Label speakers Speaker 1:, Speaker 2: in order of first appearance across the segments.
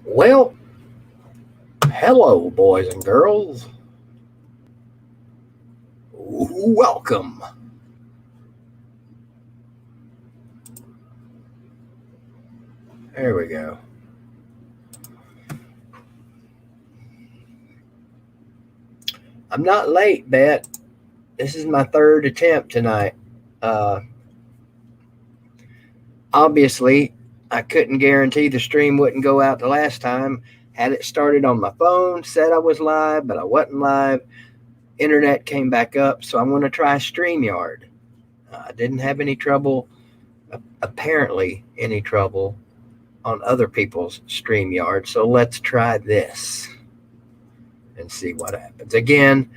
Speaker 1: Well, hello, boys and girls. Welcome. There we go. I'm not late, Bet. This is my third attempt tonight. Uh, Obviously, I couldn't guarantee the stream wouldn't go out the last time. Had it started on my phone, said I was live, but I wasn't live. Internet came back up, so I'm going to try StreamYard. I didn't have any trouble, apparently, any trouble on other people's StreamYard. So let's try this and see what happens. Again,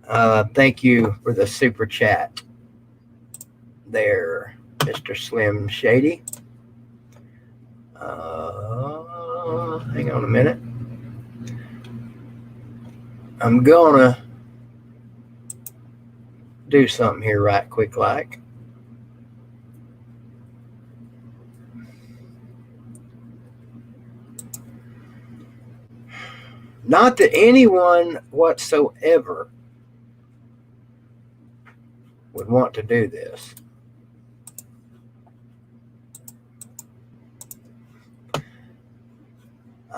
Speaker 1: thank you for the super chat there, Mr. Slim Shady. Hang on a minute. I'm gonna do something here right quick like. Not that anyone whatsoever would want to do this.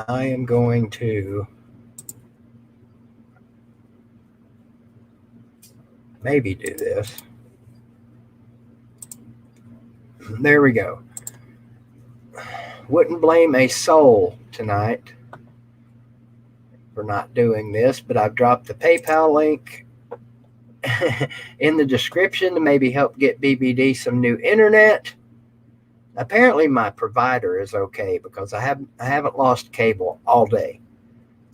Speaker 1: I am going to maybe do this. There we go. Wouldn't blame a soul tonight for not doing this, but I've dropped the PayPal link in the description to maybe help get BBD some new internet. Apparently my provider is okay because I haven't lost cable all day.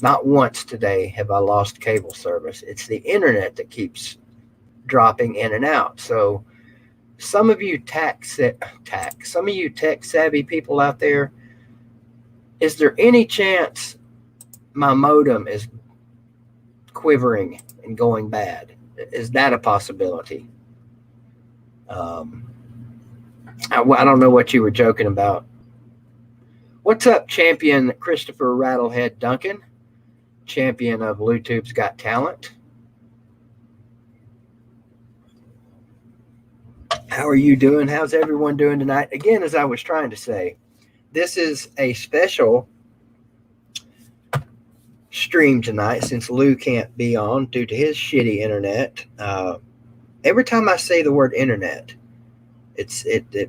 Speaker 1: Not once today have I lost cable service. It's the internet that keeps dropping in and out. So some of you tech savvy people out there, is there any chance my modem is quivering and going bad? Is that a possibility? I don't know what you were joking about. What's up, champion Christopher Rattlehead Duncan, champion of LOUTUBE's Got Talent? How are you doing? How's everyone doing tonight? Again, as I was trying to say, this is a special stream tonight since Lou can't be on due to his shitty internet. Every time I say the word internet, it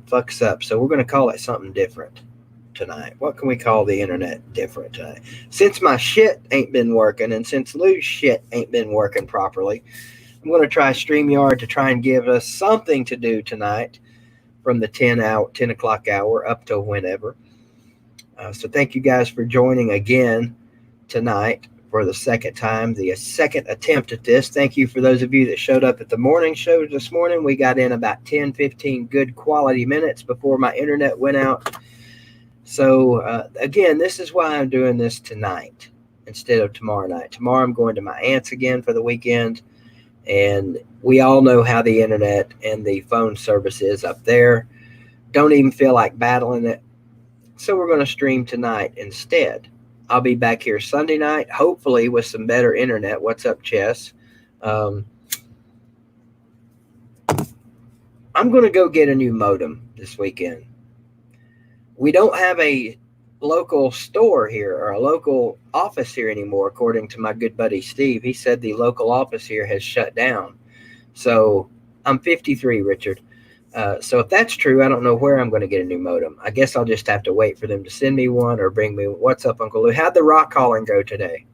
Speaker 1: fucks up. So we're going to call it something different tonight. What can we call the internet different tonight? Since my shit ain't been working and since Lou's shit ain't been working properly, I'm going to try StreamYard to try and give us something to do tonight from the 10 o'clock hour up to whenever. So thank you guys for joining again tonight for the second time, the second attempt at this. Thank you for those of you that showed up at the morning show this morning. We got in about 10, 15 good quality minutes before my internet went out. So again, this is why I'm doing this tonight instead of tomorrow night. Tomorrow I'm going to my aunt's again for the weekend. And we all know how the internet and the phone service is up there. Don't even feel like battling it. So we're going to stream tonight instead. I'll be back here Sunday night, hopefully with some better internet. What's up, Chess? I'm going to go get a new modem this weekend. We don't have a local store here or a local office here anymore, according to my good buddy Steve. He said the local office here has shut down. So I'm 53, Richard. So if that's true, I don't know where I'm going to get a new modem. I guess I'll just have to wait for them to send me one or bring me. What's up, Uncle Lou? How'd the rock calling go today?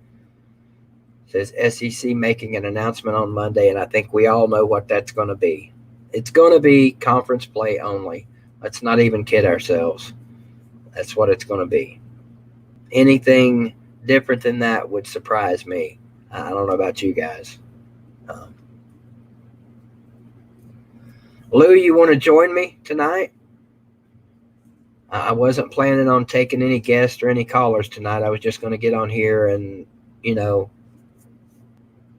Speaker 1: Says SEC making an announcement on Monday, and I think we all know what that's going to be. It's going to be conference play only. Let's not even kid ourselves. That's what it's going to be. Anything different than that would surprise me. I don't know about you guys. Lou, you want to join me tonight? I wasn't planning on taking any guests or any callers tonight. I was just going to get on here and,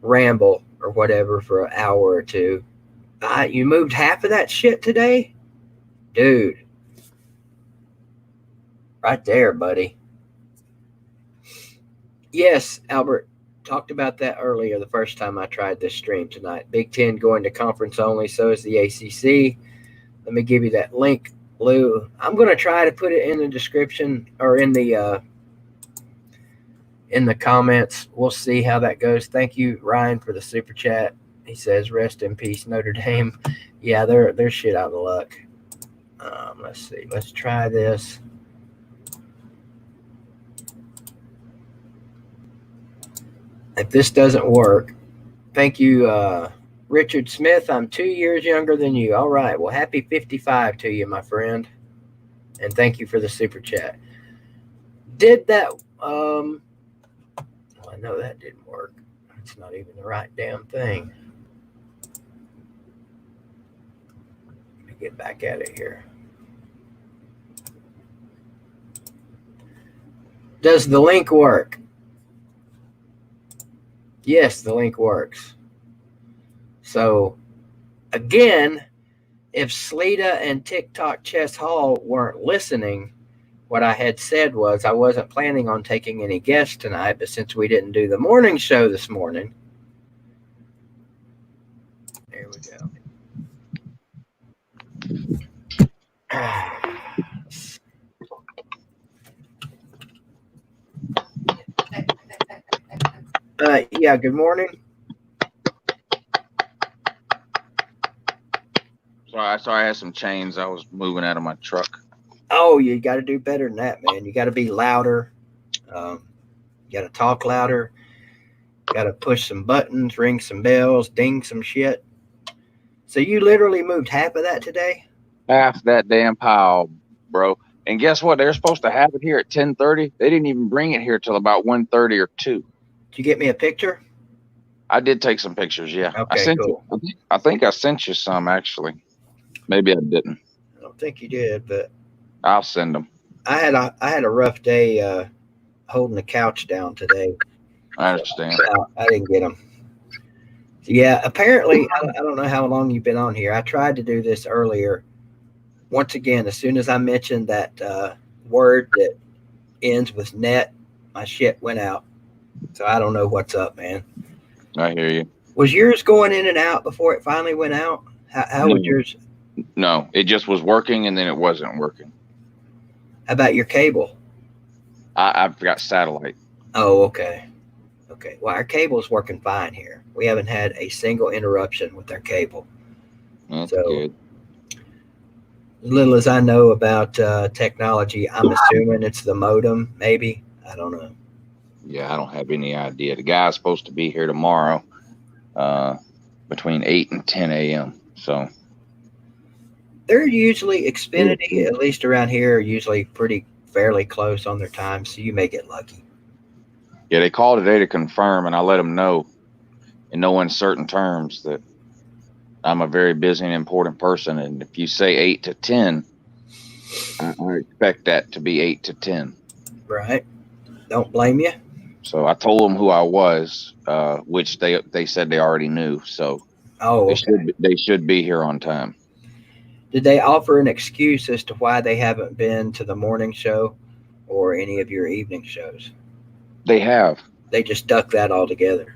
Speaker 1: ramble or whatever for an hour or two. You moved half of that shit today? Dude. Right there, buddy. Yes, Albert. Talked about that earlier the first time I tried this stream tonight. Big Ten going to conference only, so is the ACC. Let me give you that link, Lou. I'm going to try to put it in the description or in the comments. We'll see how that goes. Thank you, Ryan, for the super chat. He says, "Rest in peace, Notre Dame." Yeah, they're shit out of luck. Let's see. Let's try this. If this doesn't work, thank you, Richard Smith. I'm 2 years younger than you. All right. Well, happy 55 to you, my friend. And thank you for the super chat. Did that? Well, I know that didn't work. It's not even the right damn thing. Let me get back at it here. Does the link work? Yes, the link works. So, again, if Sleeta and TikTok Chess Hall weren't listening, what I had said was I wasn't planning on taking any guests tonight, but since we didn't do the morning show this morning, there we go. Yeah, good morning.
Speaker 2: Sorry, I had some chains I was moving out of my truck.
Speaker 1: Oh, you got to do better than that, man. You got to be louder. You got to talk louder. Got to push some buttons, ring some bells, ding some shit. So you literally moved half of that today?
Speaker 2: Half that damn pile, bro. And guess what? They're supposed to have it here at 10:30. They didn't even bring it here till about 1:30 or 2.
Speaker 1: Did you get me a picture?
Speaker 2: I did take some pictures, yeah.
Speaker 1: Okay, cool.
Speaker 2: I think I sent you some, actually. Maybe I didn't.
Speaker 1: I don't think you did, but
Speaker 2: I'll send them.
Speaker 1: I had a rough day holding the couch down today.
Speaker 2: I understand.
Speaker 1: I didn't get them. Yeah, apparently, I don't know how long you've been on here. I tried to do this earlier. Once again, as soon as I mentioned that word that ends with net, my shit went out. So I don't know what's up, man.
Speaker 2: I hear you.
Speaker 1: Was yours going in and out before it finally went out? How was yours?
Speaker 2: No, it just was working and then it wasn't working.
Speaker 1: How about your cable?
Speaker 2: I've got satellite.
Speaker 1: Oh, okay. Okay. Well, our cable's working fine here. We haven't had a single interruption with our cable.
Speaker 2: That's
Speaker 1: so
Speaker 2: good.
Speaker 1: As little as I know about technology, I'm assuming it's the modem, maybe. I don't know.
Speaker 2: Yeah, I don't have any idea. The guy's supposed to be here tomorrow between 8 and 10 a.m. So
Speaker 1: they're usually Xfinity, at least around here, are usually fairly close on their time, so you may get lucky.
Speaker 2: Yeah, they called today to confirm, and I let them know in no uncertain terms that I'm a very busy and important person, and if you say 8 to 10, I expect that to be 8 to 10.
Speaker 1: Right. Don't blame you.
Speaker 2: So I told them who I was, which they said they already knew. So they should be here on time.
Speaker 1: Did they offer an excuse as to why they haven't been to the morning show or any of your evening shows?
Speaker 2: They have.
Speaker 1: They just ducked that altogether.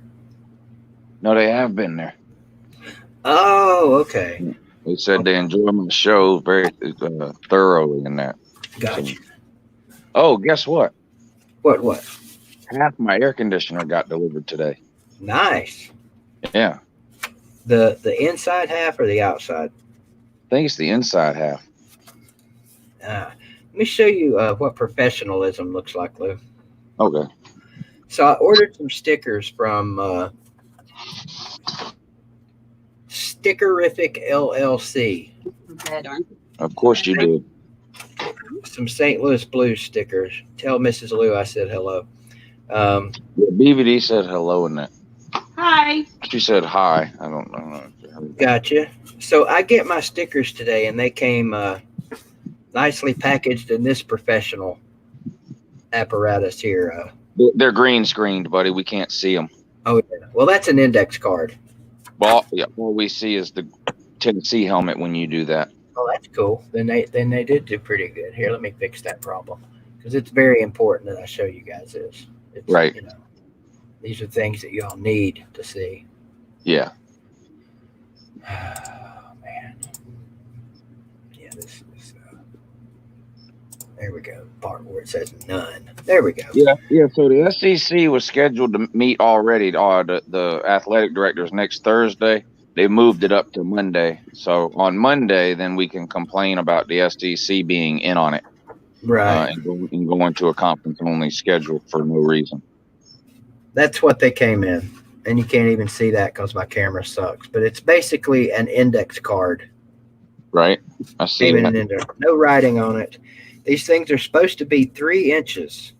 Speaker 2: No, they have been there.
Speaker 1: Oh, okay.
Speaker 2: They said they enjoy my show very thoroughly in that.
Speaker 1: Gotcha.
Speaker 2: So, oh, guess what?
Speaker 1: What?
Speaker 2: Half my air conditioner got delivered today.
Speaker 1: Nice.
Speaker 2: Yeah.
Speaker 1: The inside half or the outside?
Speaker 2: I think it's the inside half.
Speaker 1: Let me show you what professionalism looks like, Lou.
Speaker 2: Okay.
Speaker 1: So I ordered some stickers from Stickerific LLC.
Speaker 2: Of course you did.
Speaker 1: Some St. Louis Blues stickers. Tell Mrs. Lou I said hello.
Speaker 2: BVD said hello in that.
Speaker 3: Hi.
Speaker 2: She said hi. I don't know.
Speaker 1: Gotcha. So I get my stickers today, and they came nicely packaged in this professional apparatus here.
Speaker 2: They're green screened, buddy. We can't see them.
Speaker 1: Oh, yeah. Well, that's an index card.
Speaker 2: Well, yeah. All we see is the Tennessee helmet when you do that.
Speaker 1: Oh, that's cool. Then they did do pretty good. Here, let me fix that problem because it's very important that I show you guys this. It's,
Speaker 2: right.
Speaker 1: You know, These are things that y'all need to see.
Speaker 2: Yeah.
Speaker 1: Oh, man. Yeah, this is. There we go. Part where it says none. There we go.
Speaker 2: Yeah, yeah. So the SEC was scheduled to meet already. The athletic directors next Thursday. They moved it up to Monday. So on Monday, then we can complain about the SEC being in on it
Speaker 1: Right.
Speaker 2: and going to a conference only schedule for no reason.
Speaker 1: That's what they came in. And you can't even see that because my camera sucks. But it's basically an index card.
Speaker 2: Right? I see
Speaker 1: Came in
Speaker 2: that.
Speaker 1: an index. No writing on it. These things are supposed to be 3 inches.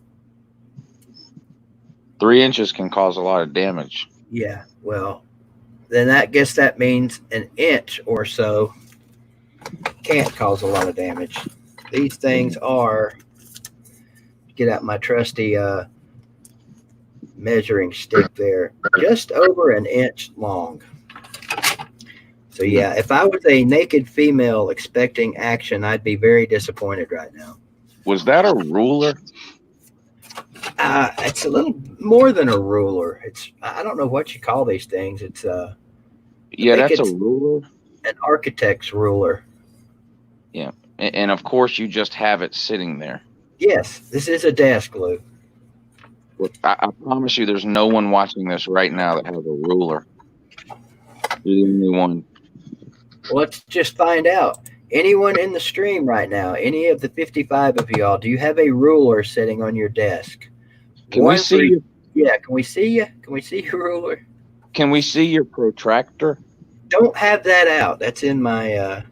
Speaker 2: 3 inches can cause a lot of damage.
Speaker 1: Yeah. Well, then I guess that means an inch or so can't cause a lot of damage. These things are, get out my trusty measuring stick there, just over an inch long. So yeah, if I was a naked female expecting action, I'd be very disappointed right now.
Speaker 2: Was that a ruler?
Speaker 1: It's a little more than a ruler. It's, I don't know what you call these things. It's
Speaker 2: Yeah, that's a
Speaker 1: it's
Speaker 2: ruler.
Speaker 1: an architect's ruler.
Speaker 2: Yeah, and of course you just have it sitting there.
Speaker 1: Yes, this is a desk, Lou.
Speaker 2: Look, I promise you, there's no one watching this right now that has a ruler. You're the only one.
Speaker 1: Well, let's just find out. Anyone in the stream right now, any of the 55 of y'all, do you have a ruler sitting on your desk?
Speaker 2: Can we see you?
Speaker 1: Yeah, can we see you? Can we see your ruler?
Speaker 2: Can we see your protractor?
Speaker 1: Don't have that out. That's in my,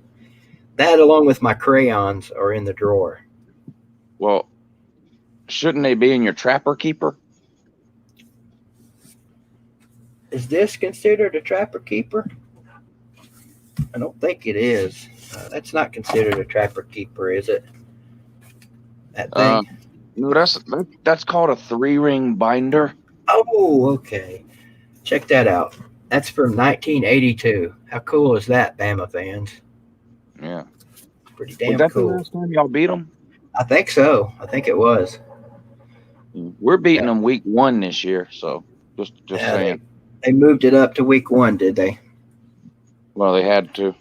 Speaker 1: that along with my crayons are in the drawer.
Speaker 2: Well, shouldn't they be in your trapper keeper?
Speaker 1: Is this considered a trapper keeper? I don't think it is. That's not considered a trapper keeper, is it? That thing?
Speaker 2: No, that's called a 3-ring binder.
Speaker 1: Oh, okay. Check that out. That's from 1982. How cool is that, Bama fans?
Speaker 2: Yeah.
Speaker 1: Pretty damn
Speaker 2: Was that
Speaker 1: cool.
Speaker 2: the last time y'all beat them?
Speaker 1: I think so. I think it was.
Speaker 2: We're beating them week 1 this year, so just saying.
Speaker 1: They moved it up to week 1, did they?
Speaker 2: Well, they had to.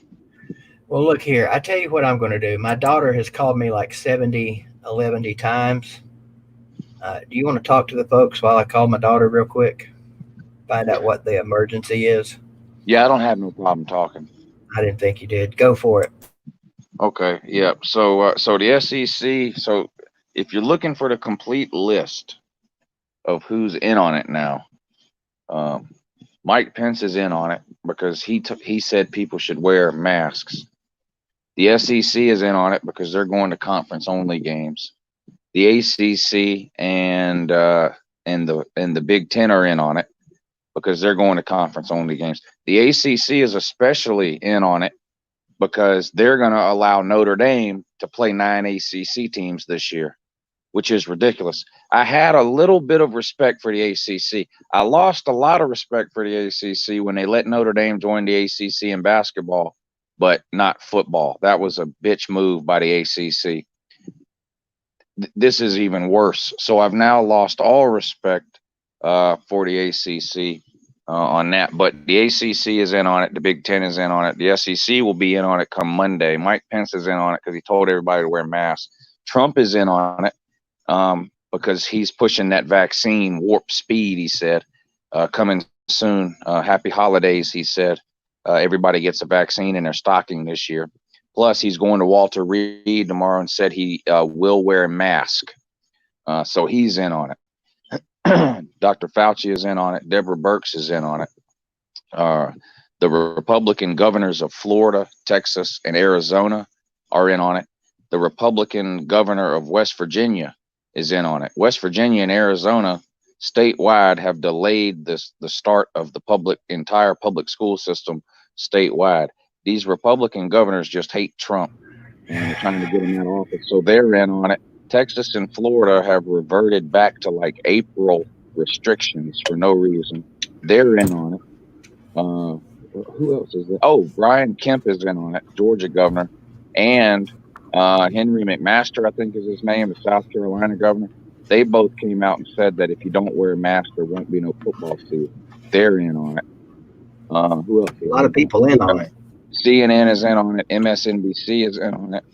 Speaker 1: Well, look here. I tell you what I'm going to do. My daughter has called me like 70 times. Do you want to talk to the folks while I call my daughter real quick? Find out what the emergency is?
Speaker 2: Yeah, I don't have no problem talking.
Speaker 1: I didn't think you did. Go for it.
Speaker 2: Okay, yeah. So the SEC, so if you're looking for the complete list of who's in on it now, Mike Pence is in on it because he said people should wear masks. The SEC is in on it because they're going to conference only games. The ACC and the Big Ten are in on it because they're going to conference only games. The ACC is especially in on it because they're going to allow Notre Dame to play 9 ACC teams this year, which is ridiculous. I had a little bit of respect for the ACC. I lost a lot of respect for the ACC when they let Notre Dame join the ACC in basketball, but not football. That was a bitch move by the ACC. This is even worse. So I've now lost all respect for the ACC on that. But the ACC is in on it. The Big Ten is in on it. The SEC will be in on it come Monday. Mike Pence is in on it because he told everybody to wear masks. Trump is in on it because he's pushing that vaccine warp speed, he said, coming soon. Happy holidays, he said. Everybody gets a vaccine in their stocking this year. Plus, he's going to Walter Reed tomorrow and said he will wear a mask. So he's in on it. Dr. Fauci is in on it. Deborah Birx is in on it. The Republican governors of Florida, Texas, and Arizona are in on it. The Republican governor of West Virginia is in on it. West Virginia and Arizona statewide have delayed the start of the entire public school system statewide. These Republican governors just hate Trump and they're trying to get him out of office. So they're in on it. Texas and Florida have reverted back to like April restrictions for no reason. They're in on it. Who else is there? Oh, Brian Kemp is in on it, Georgia governor. And Henry McMaster, I think is his name, the South Carolina governor. they both came out and said that if you don't wear a mask, there won't be no football season. They're in on it. Who else?
Speaker 1: A lot of people in on it.
Speaker 2: CNN is in on it. MSNBC is in on it.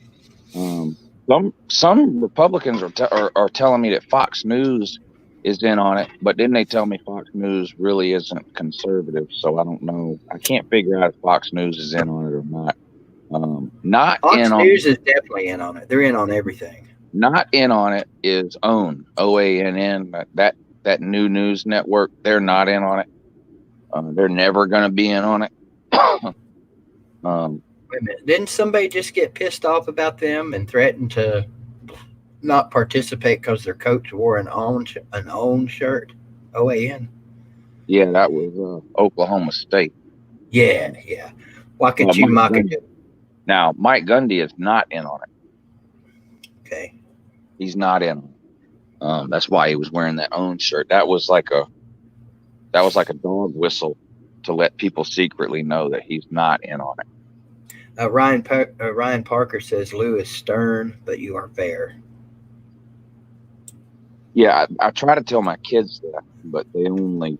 Speaker 2: Some Republicans are telling me that Fox News is in on it, but then they tell me Fox News really isn't conservative, so I don't know. I can't figure out if Fox News is in on it or not. Not
Speaker 1: Fox
Speaker 2: in on
Speaker 1: News is definitely in on it. They're in on everything.
Speaker 2: Not in on it is OANN, OANN, that new news network. They're not in on it. They're never going to be in on it.
Speaker 1: Wait a minute. Didn't somebody just get pissed off about them and threaten to not participate because their coach wore an OWN shirt? OAN?
Speaker 2: Yeah, that was Oklahoma State.
Speaker 1: Yeah. Why can't you mock it?
Speaker 2: Now, Mike Gundy is not in on it.
Speaker 1: Okay.
Speaker 2: He's not in on it. That's why he was wearing that OWN shirt. That was like a dog whistle to let people secretly know that he's not in on it.
Speaker 1: Ryan Parker says Lou is stern, but you are fair.
Speaker 2: Yeah, I try to tell my kids that, but they only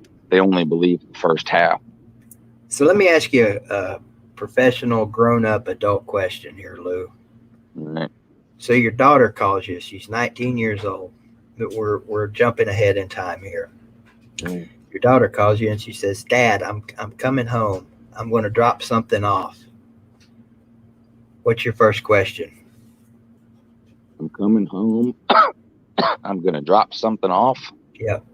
Speaker 2: believe the first half.
Speaker 1: So let me ask you a professional, grown-up, adult question here, Lou.
Speaker 2: All right.
Speaker 1: So your daughter calls you. She's 19 years old. But we're jumping ahead in time here.
Speaker 2: Right.
Speaker 1: Your daughter calls you and she says, "Dad, I'm coming home. I'm going to drop something off." What's your first question?
Speaker 2: I'm coming home. I'm going to drop something off.
Speaker 1: Yep.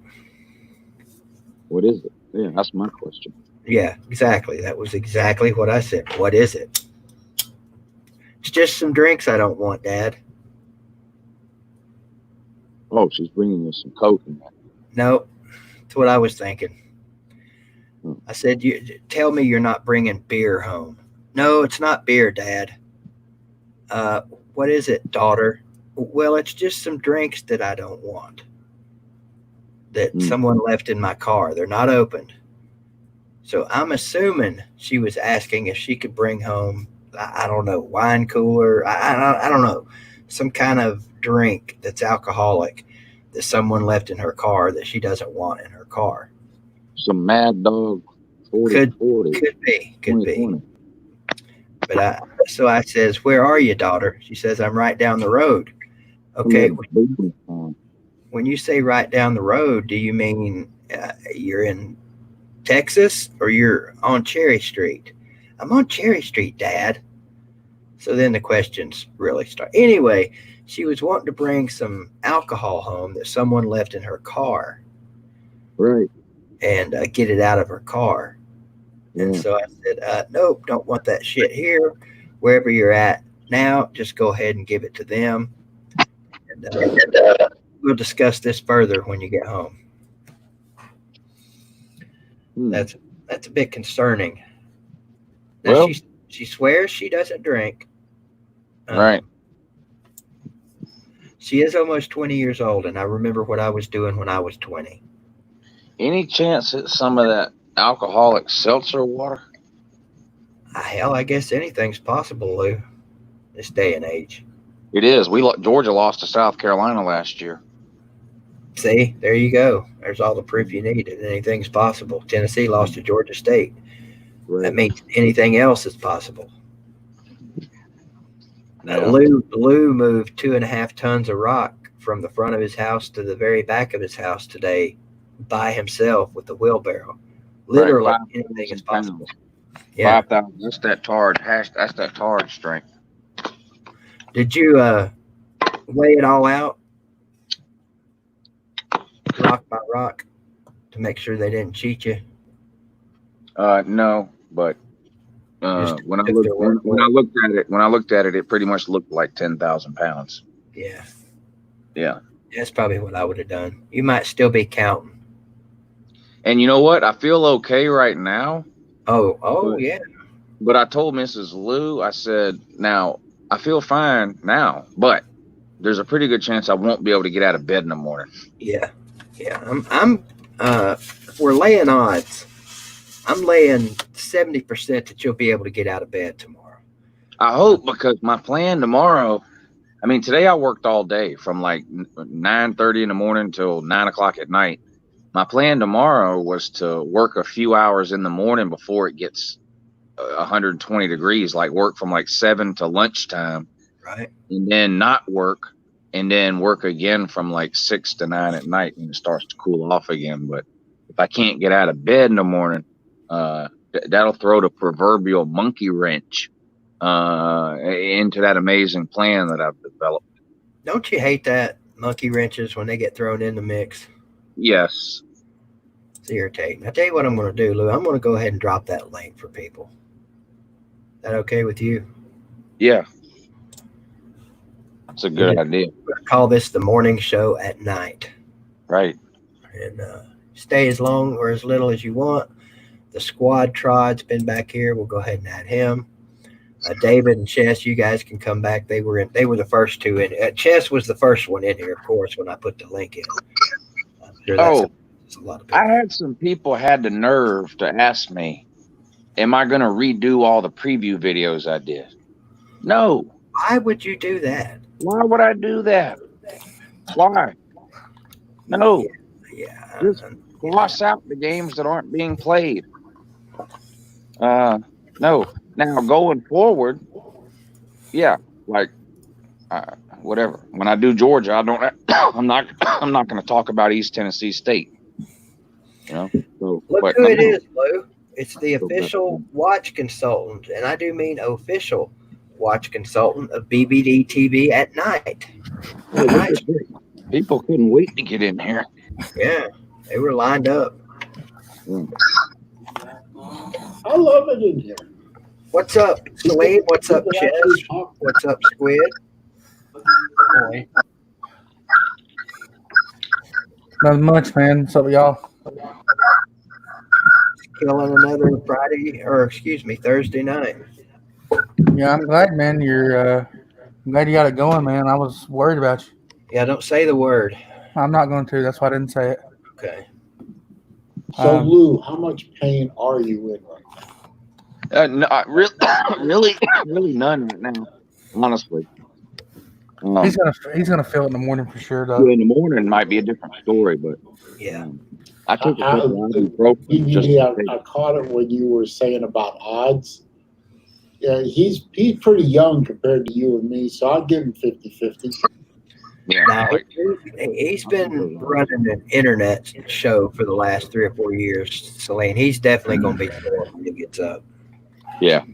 Speaker 2: What is it? Yeah, that's my question.
Speaker 1: Yeah, exactly. That was exactly what I said. What is it? It's just some drinks I don't want, Dad.
Speaker 2: Oh, she's bringing us some Coke in that.
Speaker 1: No, that's what I was thinking. I said, tell me you're not bringing beer home. No, it's not beer, Dad. What is it, daughter? Well, it's just some drinks that I don't want. That someone left in my car. They're not opened. So I'm assuming she was asking if she could bring home, I don't know, wine cooler. I don't know, some kind of drink that's alcoholic that someone left in her car that she doesn't want in her car.
Speaker 2: Some Mad Dog 40.
Speaker 1: Could be. But so I says, "Where are you, daughter?" She says, "I'm right down the road." Okay. When you say right down the road, do you mean you're in Texas or you're on Cherry Street? I'm on Cherry Street, Dad. So then the questions really start. Anyway, she was wanting to bring some alcohol home that someone left in her car.
Speaker 2: Right.
Speaker 1: And get it out of her car. Yeah. And so I said, nope, don't want that shit here. Wherever you're at now, just go ahead and give it to them. And we'll discuss this further when you get home. That's a bit concerning. Now, well, she swears she doesn't drink.
Speaker 2: Right.
Speaker 1: She is almost 20 years old, and I remember what I was doing when I was 20.
Speaker 2: Any chance that some of that alcoholic seltzer water?
Speaker 1: Hell, I guess anything's possible, Lou, this day and age.
Speaker 2: It is. Georgia lost to South Carolina last year.
Speaker 1: See, there you go. There's all the proof you need that anything's possible. Tennessee lost to Georgia State. Right. That means anything else is possible. Yeah. Lou moved 2.5 tons of rock from the front of his house to the very back of his house today by himself with the wheelbarrow. Literally, right. Anything is possible.
Speaker 2: Yeah. 5,000. That's that tarred strength.
Speaker 1: Did you weigh it all out, rock by rock, to make sure they didn't cheat you?
Speaker 2: No, but when I looked at it, it pretty much looked like 10,000 pounds.
Speaker 1: Yeah.
Speaker 2: Yeah.
Speaker 1: That's probably what I would have done. You might still be counting.
Speaker 2: And you know what? I feel okay right now.
Speaker 1: Yeah.
Speaker 2: But I told Mrs. Lou, I said, now, I feel fine now, but there's a pretty good chance I won't be able to get out of bed in the morning.
Speaker 1: Yeah. We're laying odds. I'm laying 70% that you'll be able to get out of bed tomorrow.
Speaker 2: I hope, because my plan tomorrow I mean, today I worked all day from like 9:30 in the morning till 9 o'clock at night. My plan tomorrow was to work a few hours in the morning before it gets 120 degrees, like work from like 7 to lunchtime,
Speaker 1: Right.
Speaker 2: and then not work, and then work again from like 6 to 9 at night when it starts to cool off again. But if I can't get out of bed in the morning, that'll throw the proverbial monkey wrench into that amazing plan that I've developed.
Speaker 1: Don't you hate that monkey wrenches when they get thrown in the mix?
Speaker 2: Yes.
Speaker 1: It's irritating. I tell you what I'm going to do, Lou. I'm going to go ahead and drop that link for people. Is that okay with you?
Speaker 2: Yeah. That's a good idea.
Speaker 1: We're going to call this the morning show at night.
Speaker 2: Right.
Speaker 1: And stay as long or as little as you want. The squad trod's been back here. We'll go ahead and add him. David and Chess, you guys can come back. They were the first two in. Chess was the first one in here, of course, when I put the link in. I'm sure that's a lot of people.
Speaker 2: I had some people had the nerve to ask me, am I going to redo all the preview videos I did? No.
Speaker 1: Why would you do that?
Speaker 2: Why would I do that? Why? No.
Speaker 1: Yeah.
Speaker 2: Just gloss out the games that aren't being played. No. Now going forward, yeah, like whatever. When I do Georgia, I'm not going to talk about East Tennessee State. You know. So,
Speaker 1: look who it is, Lou. It's the official watch consultant, and I do mean official watch consultant of BBD TV at night.
Speaker 2: People couldn't wait to get in here.
Speaker 1: Yeah, they were lined up.
Speaker 3: I love it in here.
Speaker 1: What's up, Celine? What's up, Chess? What's up, Squid?
Speaker 4: Not much, man. What's up, y'all?
Speaker 1: Killing another Thursday night.
Speaker 4: Yeah, I'm glad, man. I'm glad you got it going, man. I was worried about you.
Speaker 1: Yeah, don't say the word.
Speaker 4: I'm not going to. That's why I didn't say it.
Speaker 1: Okay.
Speaker 3: So, Lou, how much pain are you in right
Speaker 2: now? Really none right now. Honestly.
Speaker 4: He's gonna feel it in the morning for sure, though.
Speaker 2: In the morning might be a different story, but
Speaker 1: yeah.
Speaker 2: I took
Speaker 3: I caught it when you were saying about odds. Yeah, he's pretty young compared to you and me, so I'll give him 50-50.
Speaker 2: Yeah,
Speaker 1: now, he's been running an internet show for the last 3 or 4 years, Celine. He's definitely going to be sore when he gets up.
Speaker 2: Yeah.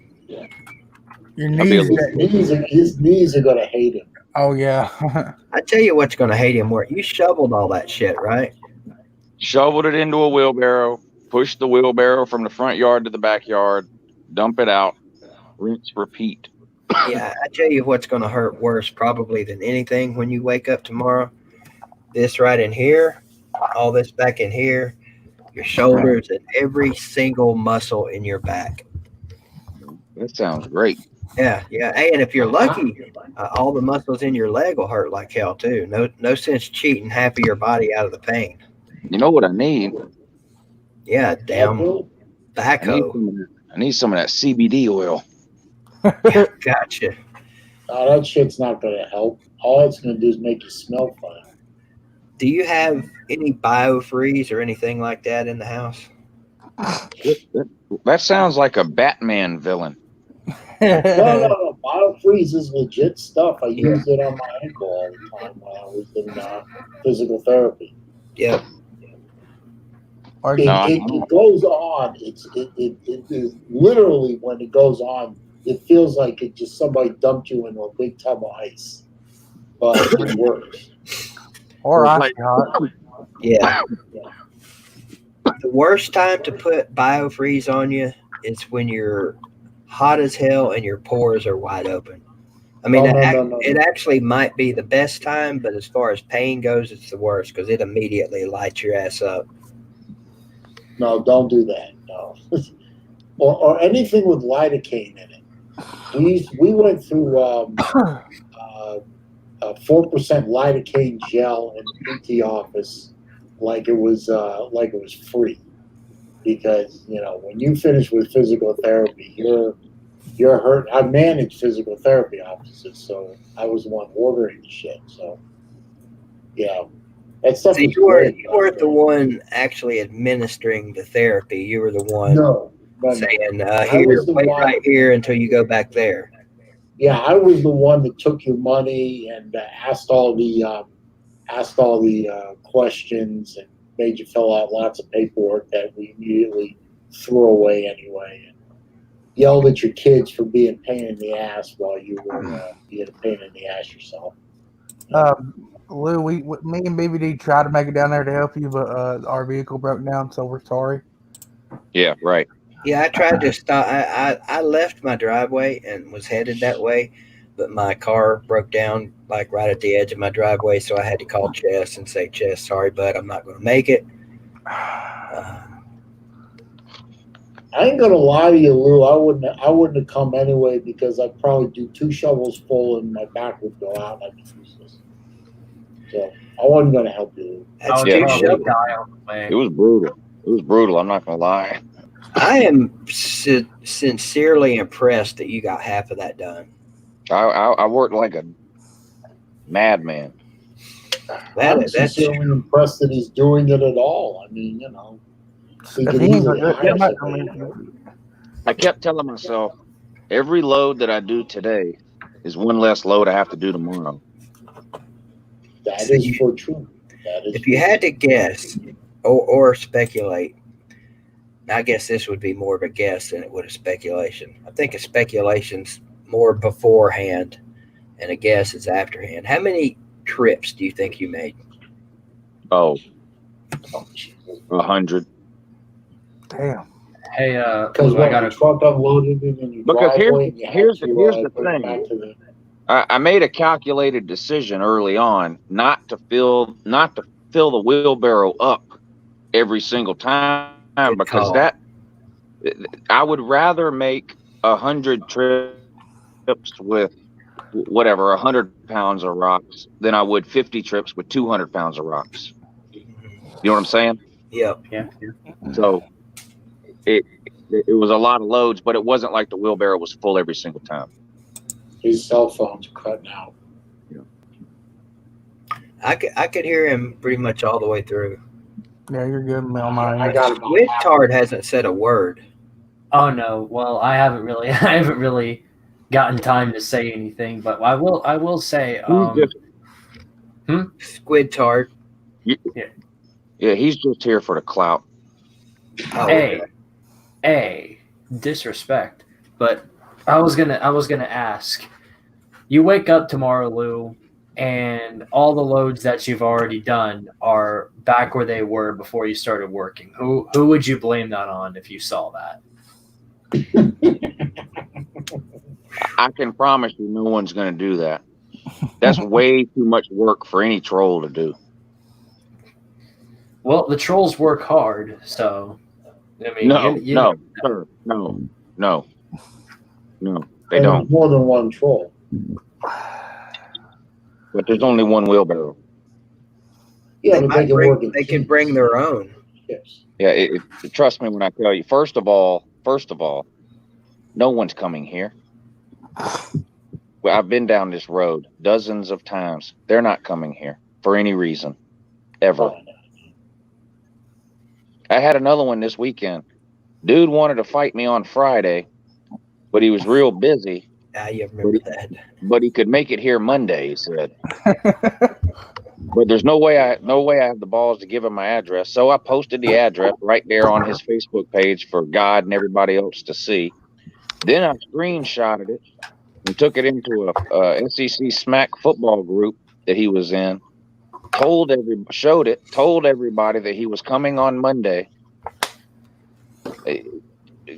Speaker 3: His knees are going to hate him.
Speaker 4: Oh, yeah.
Speaker 1: I tell you what's going to hate him more. You shoveled all that shit, right?
Speaker 2: Shoveled it into a wheelbarrow, pushed the wheelbarrow from the front yard to the backyard, dump it out, rinse, repeat.
Speaker 1: Yeah, I tell you what's going to hurt worse probably than anything when you wake up tomorrow. This right in here, all this back in here, your shoulders, and every single muscle in your back.
Speaker 2: That sounds great.
Speaker 1: Yeah. Hey, and if you're lucky, all the muscles in your leg will hurt like hell too. No sense cheating half of your body out of the pain.
Speaker 2: You know what I need?
Speaker 1: Yeah, damn backhoe.
Speaker 2: I need some of that CBD oil.
Speaker 1: Yeah, gotcha.
Speaker 3: That shit's not going to help. All it's going to do is make you smell fun.
Speaker 1: Do you have any biofreeze or anything like that in the house?
Speaker 2: That sounds like a Batman villain.
Speaker 3: No. Biofreeze is legit stuff. I use it on my ankle all the time when I was in physical therapy.
Speaker 1: Yep.
Speaker 3: It goes on. It is literally when it goes on, it feels like it just somebody dumped you into a big tub of ice. But it works.
Speaker 4: Or ice hot.
Speaker 1: Yeah. The worst time to put biofreeze on you is when you're hot as hell and your pores are wide open. I mean, it actually might be the best time, but as far as pain goes, it's the worst because it immediately lights your ass up.
Speaker 3: No, don't do that. No, or anything with lidocaine in it. We went through 4% lidocaine gel in the PT office like it was free, because when you finish with physical therapy, you're You're hurt. I manage physical therapy offices, so I was the one ordering the shit. So, yeah, that stuff
Speaker 1: So
Speaker 3: was
Speaker 1: you
Speaker 3: great.
Speaker 1: weren't the one actually administering the therapy. You were the one
Speaker 3: No.
Speaker 1: saying,
Speaker 3: I
Speaker 1: "Here,
Speaker 3: was the
Speaker 1: wait
Speaker 3: one.
Speaker 1: right here until you go back there."
Speaker 3: Yeah, I was the one that took your money and asked all the questions and made you fill out lots of paperwork that we immediately threw away anyway, and yelled at your kids for being a pain in the ass while you were being a pain in the ass yourself.
Speaker 4: Lou, me and BVD tried to make it down there to help you, but our vehicle broke down, so we're sorry.
Speaker 2: Yeah, right.
Speaker 1: Yeah, I tried to stop. I left my driveway and was headed that way, but my car broke down like right at the edge of my driveway, so I had to call Chess and say, "Chess, sorry, bud, I'm not going to make it."
Speaker 3: I ain't gonna lie to you, Lou. I wouldn't have come anyway because I'd probably do 2 shovels full and my back would go out and I'd be useless. So I wasn't gonna help you.
Speaker 1: That's
Speaker 2: Yeah,
Speaker 1: too
Speaker 2: it
Speaker 1: shovels.
Speaker 5: Die on the way.
Speaker 2: was brutal. It was brutal. I'm not gonna lie.
Speaker 1: I am sincerely impressed that you got half of that done.
Speaker 2: I worked like a madman.
Speaker 3: I'm sincerely impressed that he's doing it at all. I mean, you know, he
Speaker 4: If
Speaker 3: could
Speaker 4: he ain't
Speaker 3: easily
Speaker 4: gonna do it,
Speaker 3: hire
Speaker 4: I
Speaker 3: somebody.
Speaker 4: mean,
Speaker 2: I kept telling myself every load that I do today is one less load I have to do tomorrow.
Speaker 3: That is for true. That is
Speaker 1: If you had to guess or speculate, I guess this would be more of a guess than it would a speculation. I think a speculation's more beforehand, and a guess is afterhand. How many trips do you think you made?
Speaker 2: Oh, 100.
Speaker 4: damn.
Speaker 5: Hey,
Speaker 3: because
Speaker 5: Lou, I got
Speaker 3: your
Speaker 5: a
Speaker 3: truck unloaded it in your
Speaker 2: Because
Speaker 3: driveway and you
Speaker 2: here's
Speaker 3: had to
Speaker 2: the
Speaker 3: bring it back
Speaker 2: thing.
Speaker 3: to the.
Speaker 2: I made a calculated decision early on not to fill the wheelbarrow up every single time
Speaker 1: Good
Speaker 2: because
Speaker 1: call.
Speaker 2: I would rather make 100 trips with whatever 100 pounds of rocks than I would 50 trips with 200 pounds of rocks. You know what I'm saying?
Speaker 1: Yep.
Speaker 5: yeah.
Speaker 2: So it was a lot of loads, but it wasn't like the wheelbarrow was full every single time.
Speaker 3: His cell phone's cutting out.
Speaker 1: I could hear him pretty much all the way through.
Speaker 4: Yeah, you're good, Mel.
Speaker 3: I got about
Speaker 1: Squid Tard hasn't said a word.
Speaker 5: Oh no. Well, I haven't really gotten time to say anything, but I will say.
Speaker 1: Squid Tard.
Speaker 2: Yeah, he's just here for the clout.
Speaker 1: Oh,
Speaker 5: Hey, disrespect. But I was gonna ask. You wake up tomorrow, Lou, and all the loads that you've already done are back where they were before you started working. Who would you blame that on if you saw that?
Speaker 2: I can promise you no one's going to do that. That's way too much work for any troll to do.
Speaker 5: Well, the trolls work hard, so I mean,
Speaker 2: No, they don't.
Speaker 3: More than one troll.
Speaker 2: But there's only one wheelbarrow.
Speaker 3: Yeah, but they can work.
Speaker 1: They can bring their own.
Speaker 3: Yes.
Speaker 2: Yeah, trust me when I tell you. First of all, no one's coming here. Well, I've been down this road dozens of times. They're not coming here for any reason, ever. I had another one this weekend. Dude wanted to fight me on Friday, but he was real busy.
Speaker 1: You remember that?
Speaker 2: But he could make it here Monday, he said. But there's no way I have the balls to give him my address. So I posted the address right there on his Facebook page for God and everybody else to see. Then I screenshotted it and took it into a SEC Smack football group that he was in. Told everybody that he was coming on Monday.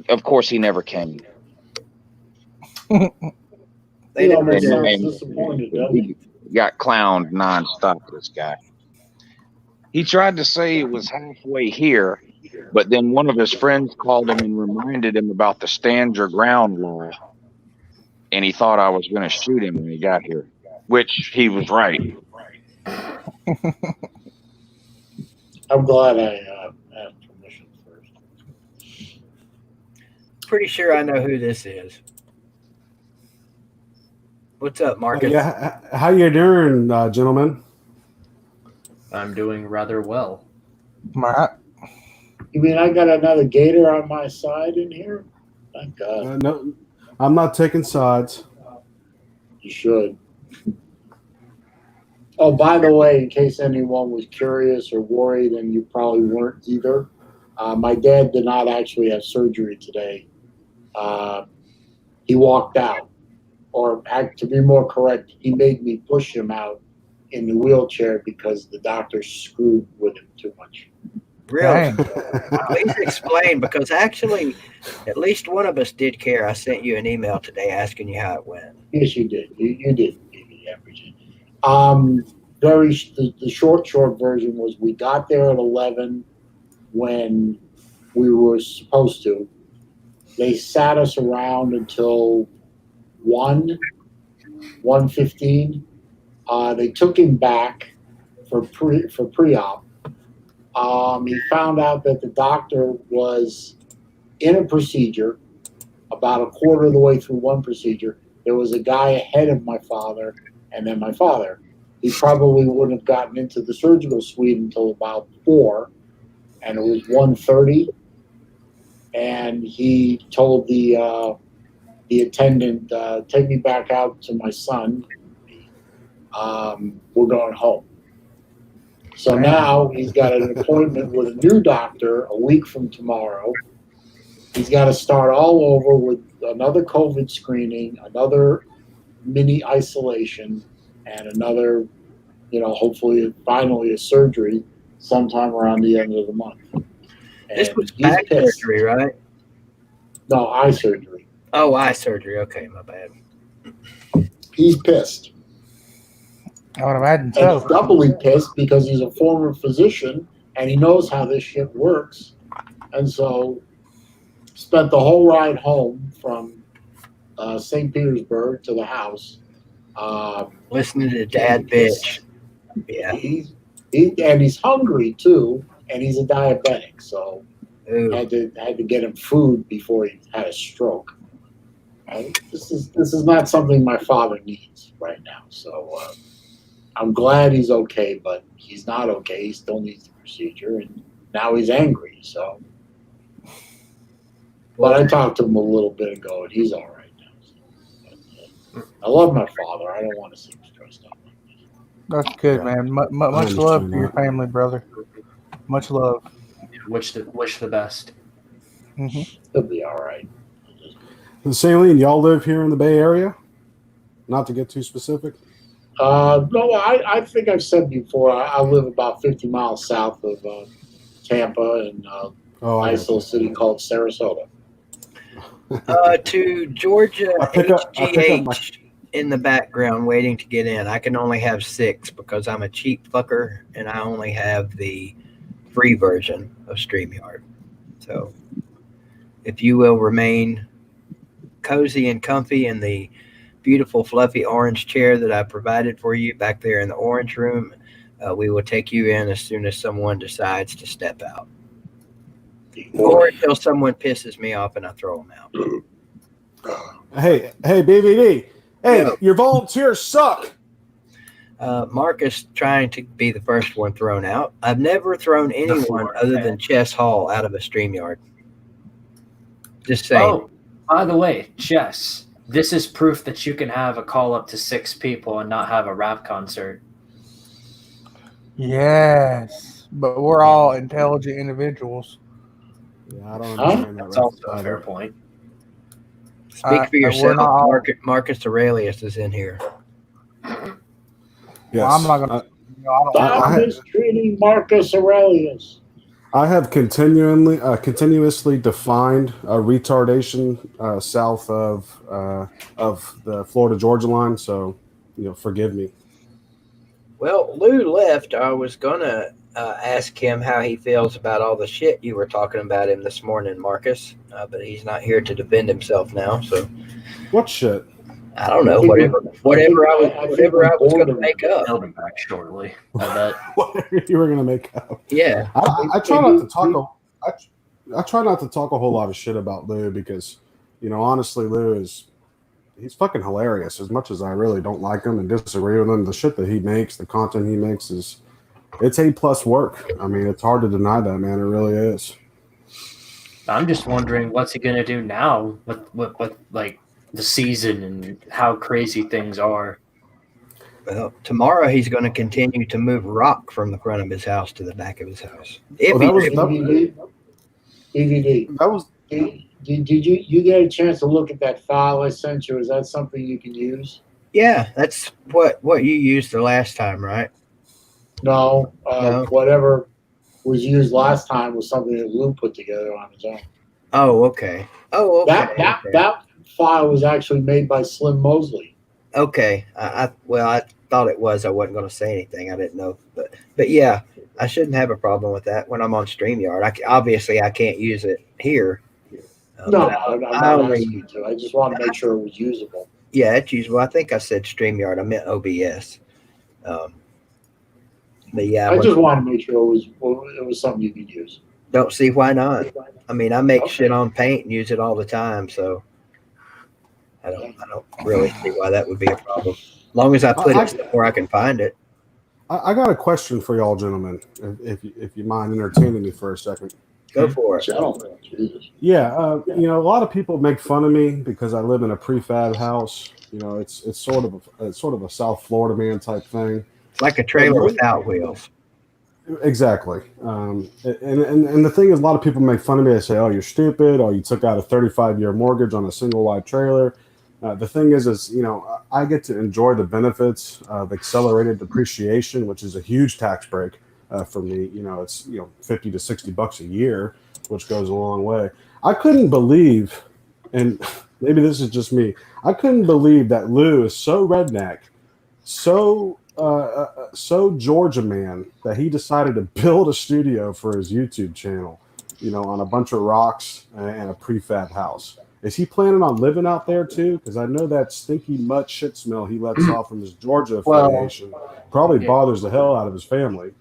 Speaker 2: Of course, he never came.
Speaker 1: They never
Speaker 3: disappointed,
Speaker 2: he got clowned nonstop, this guy. He tried to say it was halfway here, but then one of his friends called him and reminded him about the stand your ground law. And he thought I was going to shoot him when he got here, which he was right.
Speaker 3: I'm glad I asked permission first.
Speaker 1: Pretty sure I know who this is. What's up, Marcus?
Speaker 6: Yeah, how you doing, gentlemen?
Speaker 5: I'm doing rather well.
Speaker 4: All right.
Speaker 3: You mean I got another gator on my side in here? Thank God.
Speaker 6: No, I'm not taking sides.
Speaker 3: You should. Oh, by the way, in case anyone was curious or worried, and you probably weren't either, my dad did not actually have surgery today. He walked out, or to be more correct, he made me push him out in the wheelchair because the doctor screwed with him too much.
Speaker 1: Really?
Speaker 4: Dang.
Speaker 1: Please explain, because actually, at least one of us did care. I sent you an email today asking you how it went.
Speaker 3: Yes, you did. You did. The short version was we got there at 11 when we were supposed to. They sat us around until 1:15. They took him back for pre-op. He found out that the doctor was in a procedure. About a quarter of the way through one procedure, there was a guy ahead of my father, and then my father. He probably wouldn't have gotten into the surgical suite until about 4, and it was 1:30. And he told the attendant, "Take me back out to my son. We're going home." So now he's got an appointment with a new doctor a week from tomorrow. He's got to start all over with another COVID screening, another mini isolation, and another, hopefully, finally a surgery sometime around the end of the month.
Speaker 1: This
Speaker 3: And
Speaker 1: was
Speaker 3: he's
Speaker 1: back
Speaker 3: pissed.
Speaker 1: surgery, right?
Speaker 3: No, eye surgery.
Speaker 1: Oh, eye surgery. Okay, my bad.
Speaker 3: He's pissed.
Speaker 4: I would imagine
Speaker 3: And
Speaker 4: so.
Speaker 3: he's doubly pissed because he's a former physician and he knows how this shit works. And so spent the whole ride home from St. Petersburg to the house.
Speaker 1: Listening to Dad bitch. Yeah.
Speaker 3: And he's hungry too, and he's a diabetic, so
Speaker 1: Ooh.
Speaker 3: had to get him food before he had a stroke. This is not something my father needs right now. So I'm glad he's okay, but he's not okay. He still needs the procedure, and now he's angry. So, but I talked to him a little bit ago, and he's all right now. So, I love my father. I don't want to see him stressed out.
Speaker 4: That's good, man. Much love to your family, brother. Much love.
Speaker 5: Wish the best.
Speaker 4: Mm-hmm.
Speaker 3: He'll be all right.
Speaker 6: And Saline, y'all live here in the Bay Area? Not to get too specific.
Speaker 3: No, I think I've said before, I live about 50 miles south of Tampa in a nice little city called Sarasota.
Speaker 1: To Georgia
Speaker 6: I pick up
Speaker 1: HGH in the background waiting to get in. I can only have 6 because I'm a cheap fucker and I only have the free version of StreamYard. So if you will remain cozy and comfy in the beautiful fluffy orange chair that I provided for you back there in the orange room, we will take you in as soon as someone decides to step out. Or until someone pisses me off and I throw them out.
Speaker 6: Hey, BVD. Hey,
Speaker 1: Yo.
Speaker 6: your volunteers suck.
Speaker 1: Marcus trying to be the first one thrown out. I've never thrown anyone other than Chess Hall out of a StreamYard. Just saying.
Speaker 5: Oh, by the way, Chess, this is proof that you can have a call up to 6 people and not have a rap concert.
Speaker 4: Yes, but we're all intelligent individuals.
Speaker 6: Yeah, I don't understand that.
Speaker 5: That's also a fair point.
Speaker 1: Speak for
Speaker 4: we're
Speaker 1: yourself.
Speaker 4: not all-
Speaker 1: Marcus Aurelius is in here.
Speaker 6: Yes.
Speaker 4: Well, I'm not going to.
Speaker 3: Stop mistreating Marcus Aurelius.
Speaker 6: I have continuously defined retardation south of the Florida Georgia line, so forgive me.
Speaker 1: Well, Lou left. I was gonna ask him how he feels about all the shit you were talking about him this morning, Marcus. But he's not here to defend himself now. So
Speaker 6: What shit?
Speaker 1: I don't know. Whatever I was gonna make up.
Speaker 5: He'll be back shortly. I bet.
Speaker 6: Whatever you were gonna make up.
Speaker 1: Yeah.
Speaker 6: I try not to talk. I try not to talk a whole lot of shit about Lou because, honestly, Lou is he's fucking hilarious. As much as I really don't like him and disagree with him, the shit that he makes, the content he makes it's A+ work. I mean, it's hard to deny that, man. It really is.
Speaker 5: I'm just wondering what's he gonna do now with like the season and how crazy things are.
Speaker 1: Well, tomorrow he's going to continue to move rock from the front of his house to the back of his house.
Speaker 6: Oh, that was
Speaker 3: DVD.
Speaker 6: that was
Speaker 3: Did you get a chance to look at that file I sent you? Is that something you can use?
Speaker 1: Yeah, that's what you used the last time, right?
Speaker 3: No,
Speaker 1: No.
Speaker 3: Whatever was used last time was something that Lou put together on his own.
Speaker 1: Oh, okay. Oh, okay.
Speaker 3: That file was actually made by Slim Mosley.
Speaker 1: Okay. I thought it was. I wasn't going to say anything. I didn't know, but yeah, I shouldn't have a problem with that when I'm on StreamYard. Obviously I can't use it here.
Speaker 3: No, I'm not asking you to. I just want to make sure it was usable.
Speaker 1: Yeah, it's usable. I think I said StreamYard. I meant OBS. But yeah,
Speaker 3: I just want to make sure it was something you could use.
Speaker 1: Don't see why not. I mean, I make shit on Paint and use it all the time, so I don't really see why that would be a problem. As long as I put it where I can find it.
Speaker 6: I got a question for y'all, gentlemen. If you mind entertaining me for a second.
Speaker 1: Go for it.
Speaker 3: Gentlemen, Jesus.
Speaker 6: Yeah, a lot of people make fun of me because I live in a prefab house. It's sort of a South Florida man type thing.
Speaker 1: Like a trailer without wheels.
Speaker 6: Exactly. And the thing is, a lot of people make fun of me. They say, "Oh, you're stupid," or "You took out a 35-year mortgage on a single wide trailer." The thing is, I get to enjoy the benefits of accelerated depreciation, which is a huge tax break for me. It's $50 to $60 a year, which goes a long way. I couldn't believe, and maybe this is just me, I couldn't believe that Lou is so redneck, so Georgia man, that he decided to build a studio for his YouTube channel, on a bunch of rocks and a prefab house. Is he planning on living out there too? Because I know that stinky mutt shit smell he lets off from his Georgia affiliation probably bothers the hell out of his family.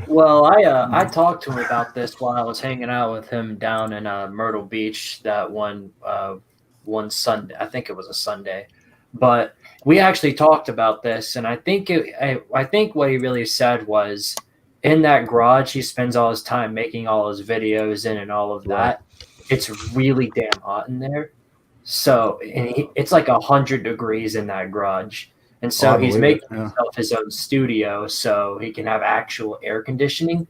Speaker 5: Well, I talked to him about this while I was hanging out with him down in Myrtle Beach that one Sunday. I think it was a Sunday, but we actually talked about this, and I think what he really said was, in that garage he spends all his time making all his videos in and all of that. It's really damn hot in there, so it's like 100 degrees in that garage. And so he's making himself his own studio so he can have actual air conditioning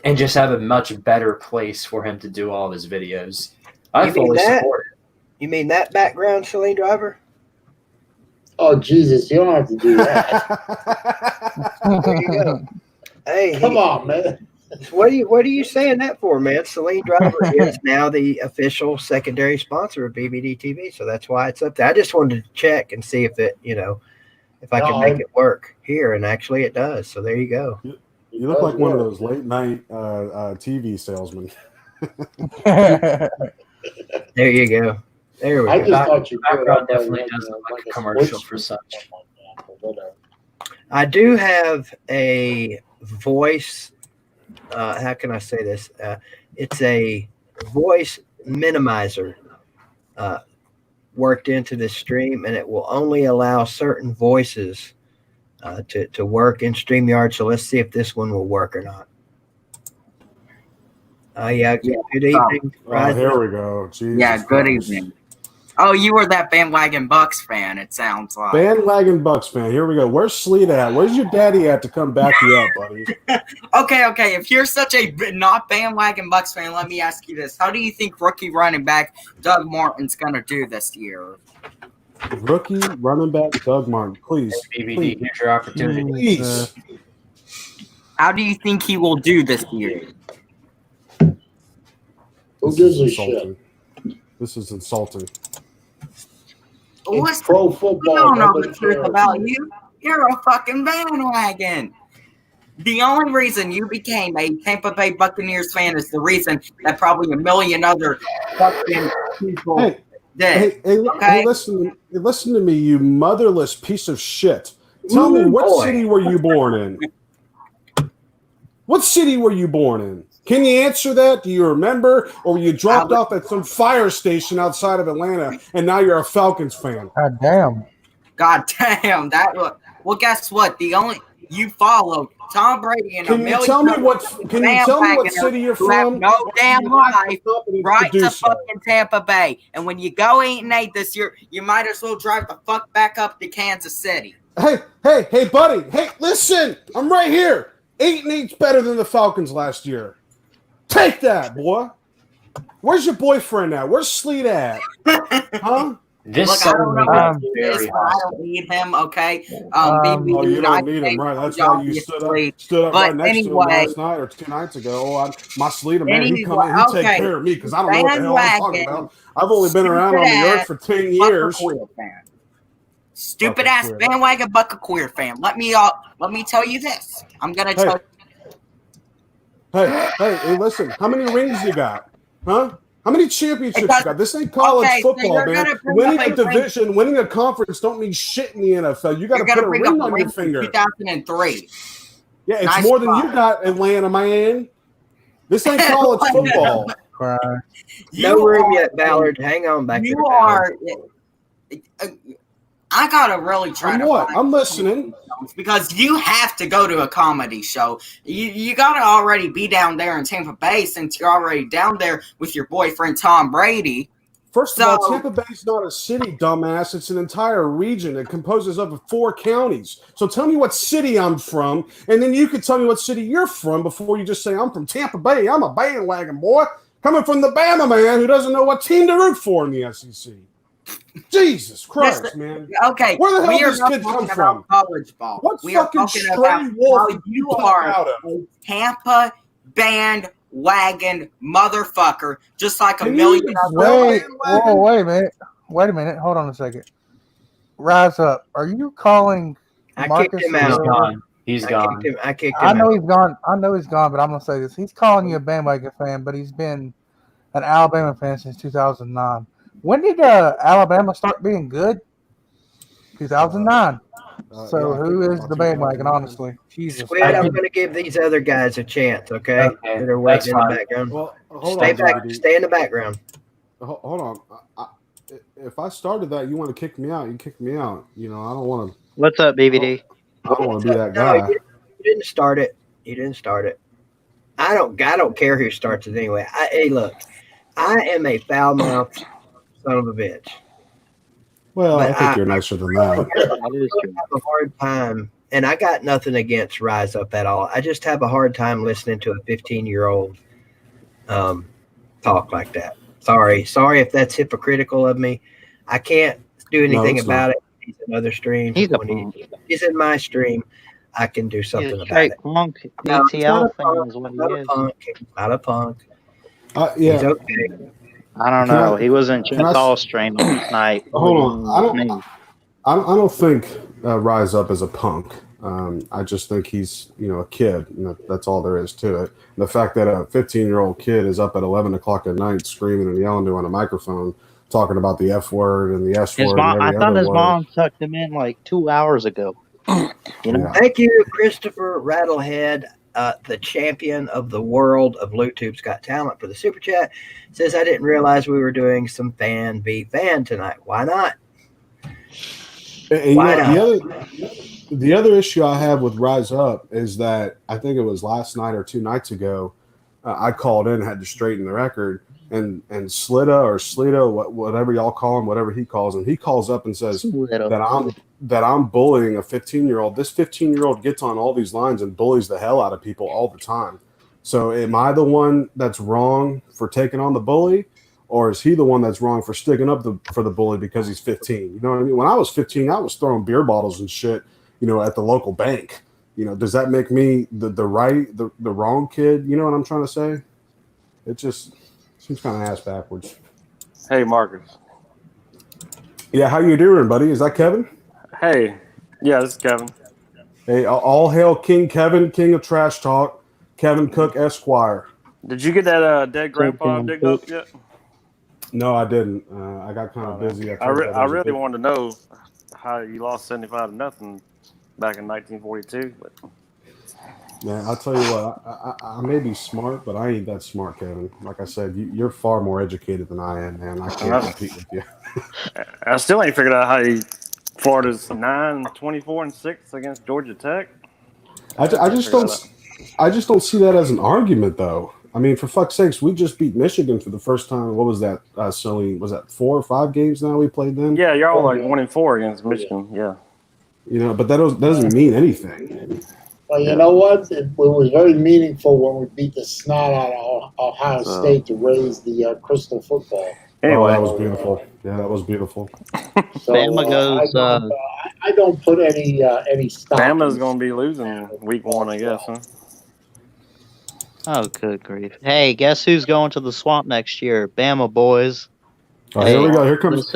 Speaker 5: and just have a much better place for him to do all of his videos. I fully support it.
Speaker 1: You mean that background, Celine Driver?
Speaker 3: Oh, Jesus, you don't have to do that.
Speaker 1: There you go. Hey,
Speaker 3: come on, man.
Speaker 1: What are you saying that for, man? Celine Driver is now the official secondary sponsor of BVD TV, so that's why it's up there. I just wanted to check and see if it, if I can make it work here, and actually it does. So there you go.
Speaker 6: You look like one of those late night TV salesmen.
Speaker 1: There you go. There we go.
Speaker 3: I just thought you
Speaker 5: background definitely does look like a commercial for such.
Speaker 1: I do have a voice. How can I say this? It's a voice minimizer worked into this stream, and it will only allow certain voices to work in StreamYard. So let's see if this one will work or not. Yeah. Good evening.
Speaker 6: Here we go. Jesus
Speaker 7: Good
Speaker 6: Christ.
Speaker 7: evening. Oh, you were that Bandwagon Bucks fan, it sounds like.
Speaker 6: Bandwagon Bucks fan. Here we go. Where's Sleet at? Where's your daddy at to come back you up, buddy?
Speaker 7: Okay. If you're such a not Bandwagon Bucks fan, let me ask you this. How do you think rookie running back Doug Martin's going to do this year?
Speaker 6: Rookie running back Doug Martin. Please.
Speaker 5: BVD, here's your opportunity.
Speaker 6: Please.
Speaker 7: How do you think he will do this year?
Speaker 3: Who gives a shit?
Speaker 6: This is insulting.
Speaker 3: It's pro football.
Speaker 7: I don't know the truth about you. You're a fucking bandwagon. The only reason you became a Tampa Bay Buccaneers fan is the reason that probably a million other fucking people did.
Speaker 6: Hey, listen to me, you motherless piece of shit. Tell me, what city were you born in? What city were you born in? Can you answer that? Do you remember? Or were you dropped off at some fire station outside of Atlanta and now you're a Falcons fan?
Speaker 4: God damn.
Speaker 7: God damn, that was. Well, guess what? You followed Tom Brady and a
Speaker 6: Can you
Speaker 7: million
Speaker 6: tell me
Speaker 7: other
Speaker 6: what city you're
Speaker 7: who have
Speaker 6: from?
Speaker 7: no
Speaker 6: Or
Speaker 7: damn
Speaker 6: do you lack
Speaker 7: life,
Speaker 6: the confidence
Speaker 7: right
Speaker 6: do
Speaker 7: to
Speaker 6: so?
Speaker 7: fucking Tampa Bay. And when you go 8-8 this year, you might as well drive the fuck back up to Kansas City.
Speaker 6: Hey, buddy. Hey, listen. I'm right here. 8-8's better than the Falcons last year. Take that, boy. Where's your boyfriend at? Where's Sleet at? Huh?
Speaker 5: This
Speaker 7: Look, I don't know
Speaker 5: got
Speaker 7: what it is,
Speaker 5: very
Speaker 7: but I
Speaker 5: hostile.
Speaker 7: don't need him, okay?
Speaker 6: Oh, you don't need him, right? That's why you stood up
Speaker 7: But
Speaker 6: right next to him
Speaker 7: anyway-
Speaker 6: last night or 2 nights ago. Oh, my Sleeter, man, he
Speaker 7: Anyway,
Speaker 6: come in, he take
Speaker 7: okay.
Speaker 6: care of me because I don't know what the hell I'm talking about. I've only been around on the earth for 10 years.
Speaker 7: Stupid ass bandwagon Bucka Queer fan. Let me tell you this. I'm gonna tell.
Speaker 6: Hey, listen. How many rings you got? Huh? How many championships you got? This ain't college football, man. Winning a division, winning a conference don't mean shit in the NFL. You got to put a ring on your finger.
Speaker 7: 2003.
Speaker 6: Yeah, it's
Speaker 7: Nice
Speaker 6: more than
Speaker 7: spot.
Speaker 6: you got, Atlanta, man. This ain't college football.
Speaker 1: No room yet, Ballard. Hang on back there.
Speaker 7: You are. I gotta really try to.
Speaker 6: I'm listening.
Speaker 7: Because you have to go to a comedy show. You gotta already be down there in Tampa Bay since you're already down there with your boyfriend Tom Brady.
Speaker 6: First of all, Tampa Bay's not a city, dumbass. It's an entire region. It composes of 4 counties. So tell me what city I'm from, and then you can tell me what city you're from before you just say, I'm from Tampa Bay. I'm a bandwagon boy. Coming from the Bama man who doesn't know what team to root for in the SEC. Jesus Christ, man.
Speaker 7: Okay.
Speaker 6: Where the hell did this kid come from?
Speaker 7: College ball.
Speaker 6: What
Speaker 7: we are
Speaker 6: fucking
Speaker 7: talking
Speaker 6: stray
Speaker 7: about
Speaker 6: wolf
Speaker 7: how you are a Tampa bandwagon motherfucker, just like a million
Speaker 4: Wait a minute. Hold on a second. Rise Up. Are you calling Marcus?
Speaker 1: Kicked him out.
Speaker 5: He's gone.
Speaker 1: I kicked him out.
Speaker 4: I know he's gone, but I'm gonna say this. He's calling you a bandwagon fan, but he's been an Alabama fan since 2009. When did Alabama start being good? 2009. So who is the bandwagon, honestly? Jesus.
Speaker 1: Squid, I'm going to give these other guys a chance, okay? That are waiting in the background.
Speaker 6: Well,
Speaker 1: Stay in the background.
Speaker 6: Hold on. If I started that, you want to kick me out, you kick me out. You know, I don't want to.
Speaker 8: What's up, BVD?
Speaker 6: I don't want to be that guy.
Speaker 1: No, you didn't start it. I don't care who starts it anyway. Hey, look, I am a foul-mouthed son of a bitch.
Speaker 6: Well, I think you're nicer than that.
Speaker 1: I have a hard time, and I got nothing against Rise Up at all. I just have a hard time listening to a 15-year-old talk like that. Sorry if that's hypocritical of me. I can't do anything about it. He's in other streams. He's in my stream. I can do something about it.
Speaker 8: Punk.
Speaker 1: No,
Speaker 8: ATL fan is what he is.
Speaker 1: Not a punk.
Speaker 6: Yeah.
Speaker 1: He's okay.
Speaker 8: I don't know. He was in Chantal strain last night.
Speaker 6: Hold on. I don't think Rise Up is a punk. I just think he's, a kid. And that's all there is to it. And the fact that a 15-year-old kid is up at 11 o'clock at night screaming and yelling on a microphone, talking about the F word and the S word.
Speaker 8: I thought his mom tucked him in like 2 hours ago.
Speaker 1: Thank you, Christopher Rattlehead, the champion of the world of LOUTUBE's Got Talent, for the super chat. Says, I didn't realize we were doing some fan v fan tonight. Why not?
Speaker 6: Why not? The other issue I have with Rise Up is that I think it was last night or 2 nights ago, I called in and had to straighten the record. And Slita, whatever y'all call him, whatever he calls him, he calls up and says that I'm bullying a 15-year-old. This 15-year-old gets on all these lines and bullies the hell out of people all the time. So am I the one that's wrong for taking on the bully, or is he the one that's wrong for sticking up for the bully because he's 15? You know what I mean? When I was 15, I was throwing beer bottles and shit, at the local bank. Does that make me the wrong kid? You know what I'm trying to say? It just seems kind of ass backwards.
Speaker 9: Hey, Marcus.
Speaker 6: Yeah, how you doing, buddy? Is that Kevin?
Speaker 9: Hey. Yeah, this is Kevin.
Speaker 6: Hey, all hail King Kevin, king of trash talk, Kevin Cook, Esquire.
Speaker 9: Did you get that dead grandpa digged up yet?
Speaker 6: No, I didn't. I got kind of busy.
Speaker 9: I really wanted to know how you lost 75-0 back in 1942. But
Speaker 6: Man, I'll tell you what, I may be smart, but I ain't that smart, Kevin. Like I said, you're far more educated than I am, man. I can't compete with you.
Speaker 9: I still ain't figured out how Florida's 9-24-6 against Georgia Tech.
Speaker 6: I just don't see that as an argument, though. I mean, for fuck's sakes, we just beat Michigan for the first time. What was that? Sully, was that 4 or 5 games now we played them?
Speaker 9: Yeah, y'all like 1-4 against Michigan. Yeah.
Speaker 6: You know, but that doesn't mean anything.
Speaker 3: Well, you know what? It was very meaningful when we beat the snot out of Ohio State to raise the Crystal football.
Speaker 9: Anyway,
Speaker 6: that was beautiful. Yeah, that was beautiful.
Speaker 3: So
Speaker 8: Bama goes.
Speaker 3: I don't put any stock.
Speaker 9: Bama's going to be losing week 1, I guess, huh?
Speaker 8: Oh, good grief! Hey, guess who's going to the swamp next year? Bama boys.
Speaker 6: Oh, here we go. Here comes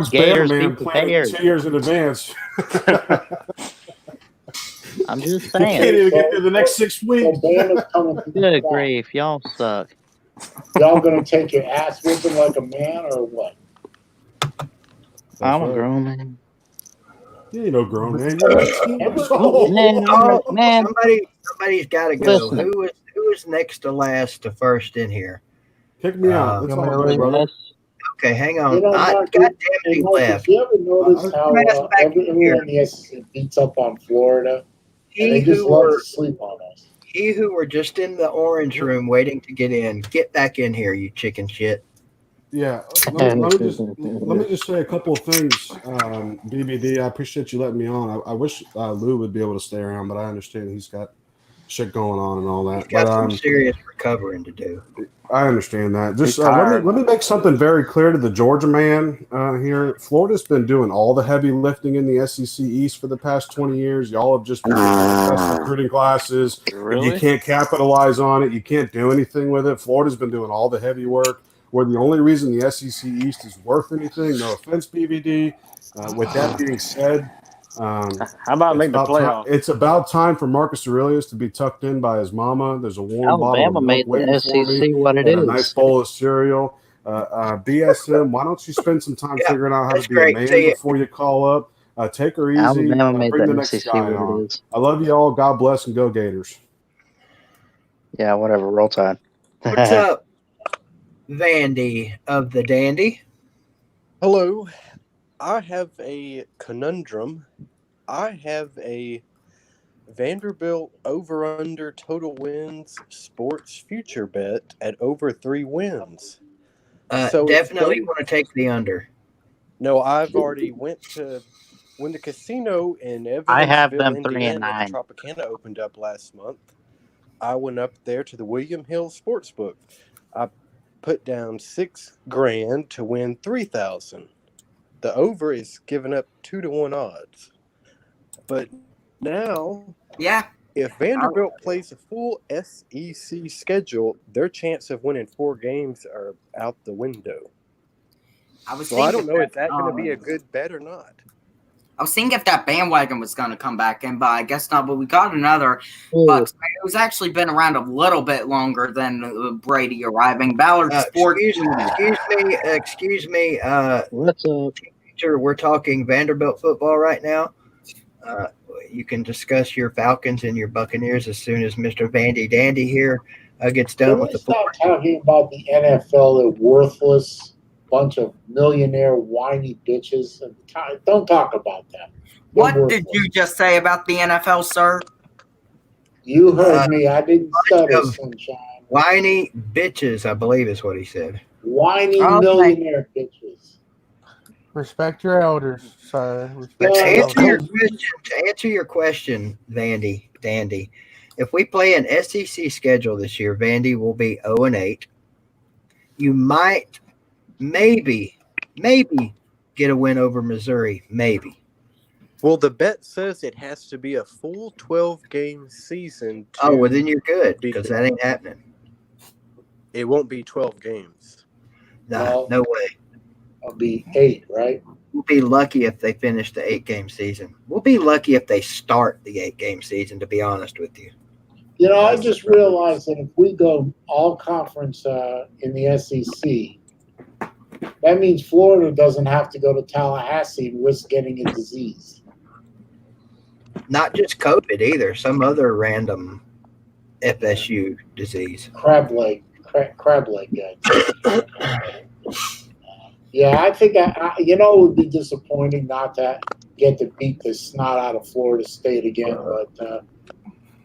Speaker 8: Gators,
Speaker 6: Bama man playing 2 years in advance.
Speaker 8: I'm just
Speaker 6: You
Speaker 8: saying.
Speaker 6: can't even get through the next 6 weeks.
Speaker 8: Good grief, y'all suck.
Speaker 3: Y'all gonna take your ass whipping like a man or what?
Speaker 8: I'm a grown man.
Speaker 6: You ain't no grown man. You're 18 years old.
Speaker 8: Man.
Speaker 1: Somebody's got to go.
Speaker 8: Listen.
Speaker 1: Who is next to last to first in here?
Speaker 6: Pick me out. That's all good, brother.
Speaker 1: Okay, hang on.
Speaker 3: You know,
Speaker 1: God damn it, he left.
Speaker 3: Did you ever notice how everyone in the SEC beats up on Florida? And they just love to sleep on us.
Speaker 1: He who were just in the orange room waiting to get in, get back in here, you chicken shit.
Speaker 6: Yeah, let me just say a couple of things. BBD, I appreciate you letting me on. I wish Lou would be able to stay around, but I understand he's got shit going on and all that.
Speaker 1: He's got some serious recovering to do.
Speaker 6: I understand that. Just let me make something very clear to the Georgia man here. Florida's been doing all the heavy lifting in the SEC East for the past 20 years. Y'all have just been getting the best recruiting classes.
Speaker 8: Really?
Speaker 6: You can't capitalize on it. You can't do anything with it. Florida's been doing all the heavy work. Where the only reason the SEC East is worth anything, no offense, BVD. With that being said,
Speaker 9: how about make the playoffs?
Speaker 6: It's about time for Marcus Aurelius to be tucked in by his mama. There's a warm
Speaker 8: Alabama
Speaker 6: bottle of milk
Speaker 8: made the
Speaker 6: waiting for
Speaker 8: SEC
Speaker 6: me,
Speaker 8: what it
Speaker 6: and a
Speaker 8: is.
Speaker 6: nice bowl of cereal. BSM, why don't you spend some time figuring out how to be a man before you call up? Take her easy.
Speaker 8: Alabama made
Speaker 6: Bring
Speaker 8: the
Speaker 6: the next
Speaker 8: SEC
Speaker 6: guy
Speaker 8: what
Speaker 6: on.
Speaker 8: it is.
Speaker 6: I love you all. God bless and go Gators.
Speaker 8: Yeah, whatever. Roll Tide.
Speaker 1: What's up, Vandy of the Dandy?
Speaker 10: Hello. I have a conundrum. I have a Vanderbilt over-under total wins sports future bet at over 3 wins.
Speaker 1: Definitely want to take the under.
Speaker 10: No, I've already went to when the casino in Evansville,
Speaker 8: I have them
Speaker 10: Indiana,
Speaker 8: 3-9.
Speaker 10: the Tropicana opened up last month. I went up there to the William Hill Sportsbook. I put down $6,000 to win $3,000. The over is giving up 2-1 odds. But now, if Vanderbilt plays a full SEC schedule, their chance of winning 4 games are out the window. I don't know if that's going to be a good bet or not.
Speaker 7: I was thinking if that bandwagon was going to come back in, but I guess not. But we got another Bucks fan who's actually been around a little bit longer than Brady arriving. Ballard Sports.
Speaker 1: Excuse me.
Speaker 8: What's up?
Speaker 1: Teacher, we're talking Vanderbilt football right now. You can discuss your Falcons and your Buccaneers as soon as Mr. Vandy Dandy here gets done with the
Speaker 3: football. Stop talking about the NFL, the worthless bunch of millionaire whiny bitches. Don't talk about that.
Speaker 7: What did you just say about the NFL, sir?
Speaker 3: You heard me. I didn't stutter, sunshine.
Speaker 1: Whiny bitches, I believe is what he said.
Speaker 3: Whiny millionaire bitches.
Speaker 4: Respect your elders, sir.
Speaker 1: To answer your question, Vandy Dandy, if we play an SEC schedule this year, Vandy will be 0-8. You might maybe get a win over Missouri. Maybe.
Speaker 10: Well, the bet says it has to be a full 12-game season.
Speaker 1: Well, then you're good because that ain't happening.
Speaker 10: It won't be 12 games.
Speaker 1: No way.
Speaker 3: It'll be 8, right?
Speaker 1: We'll be lucky if they finish the 8-game season. We'll be lucky if they start the 8-game season, to be honest with you.
Speaker 3: You know, I just realized that if we go all conference in the SEC, that means Florida doesn't have to go to Tallahassee and risk getting a disease.
Speaker 1: Not just COVID either. Some other random FSU disease.
Speaker 3: Crab leg guts. Yeah, I think it would be disappointing not to get to beat the snot out of Florida State again, but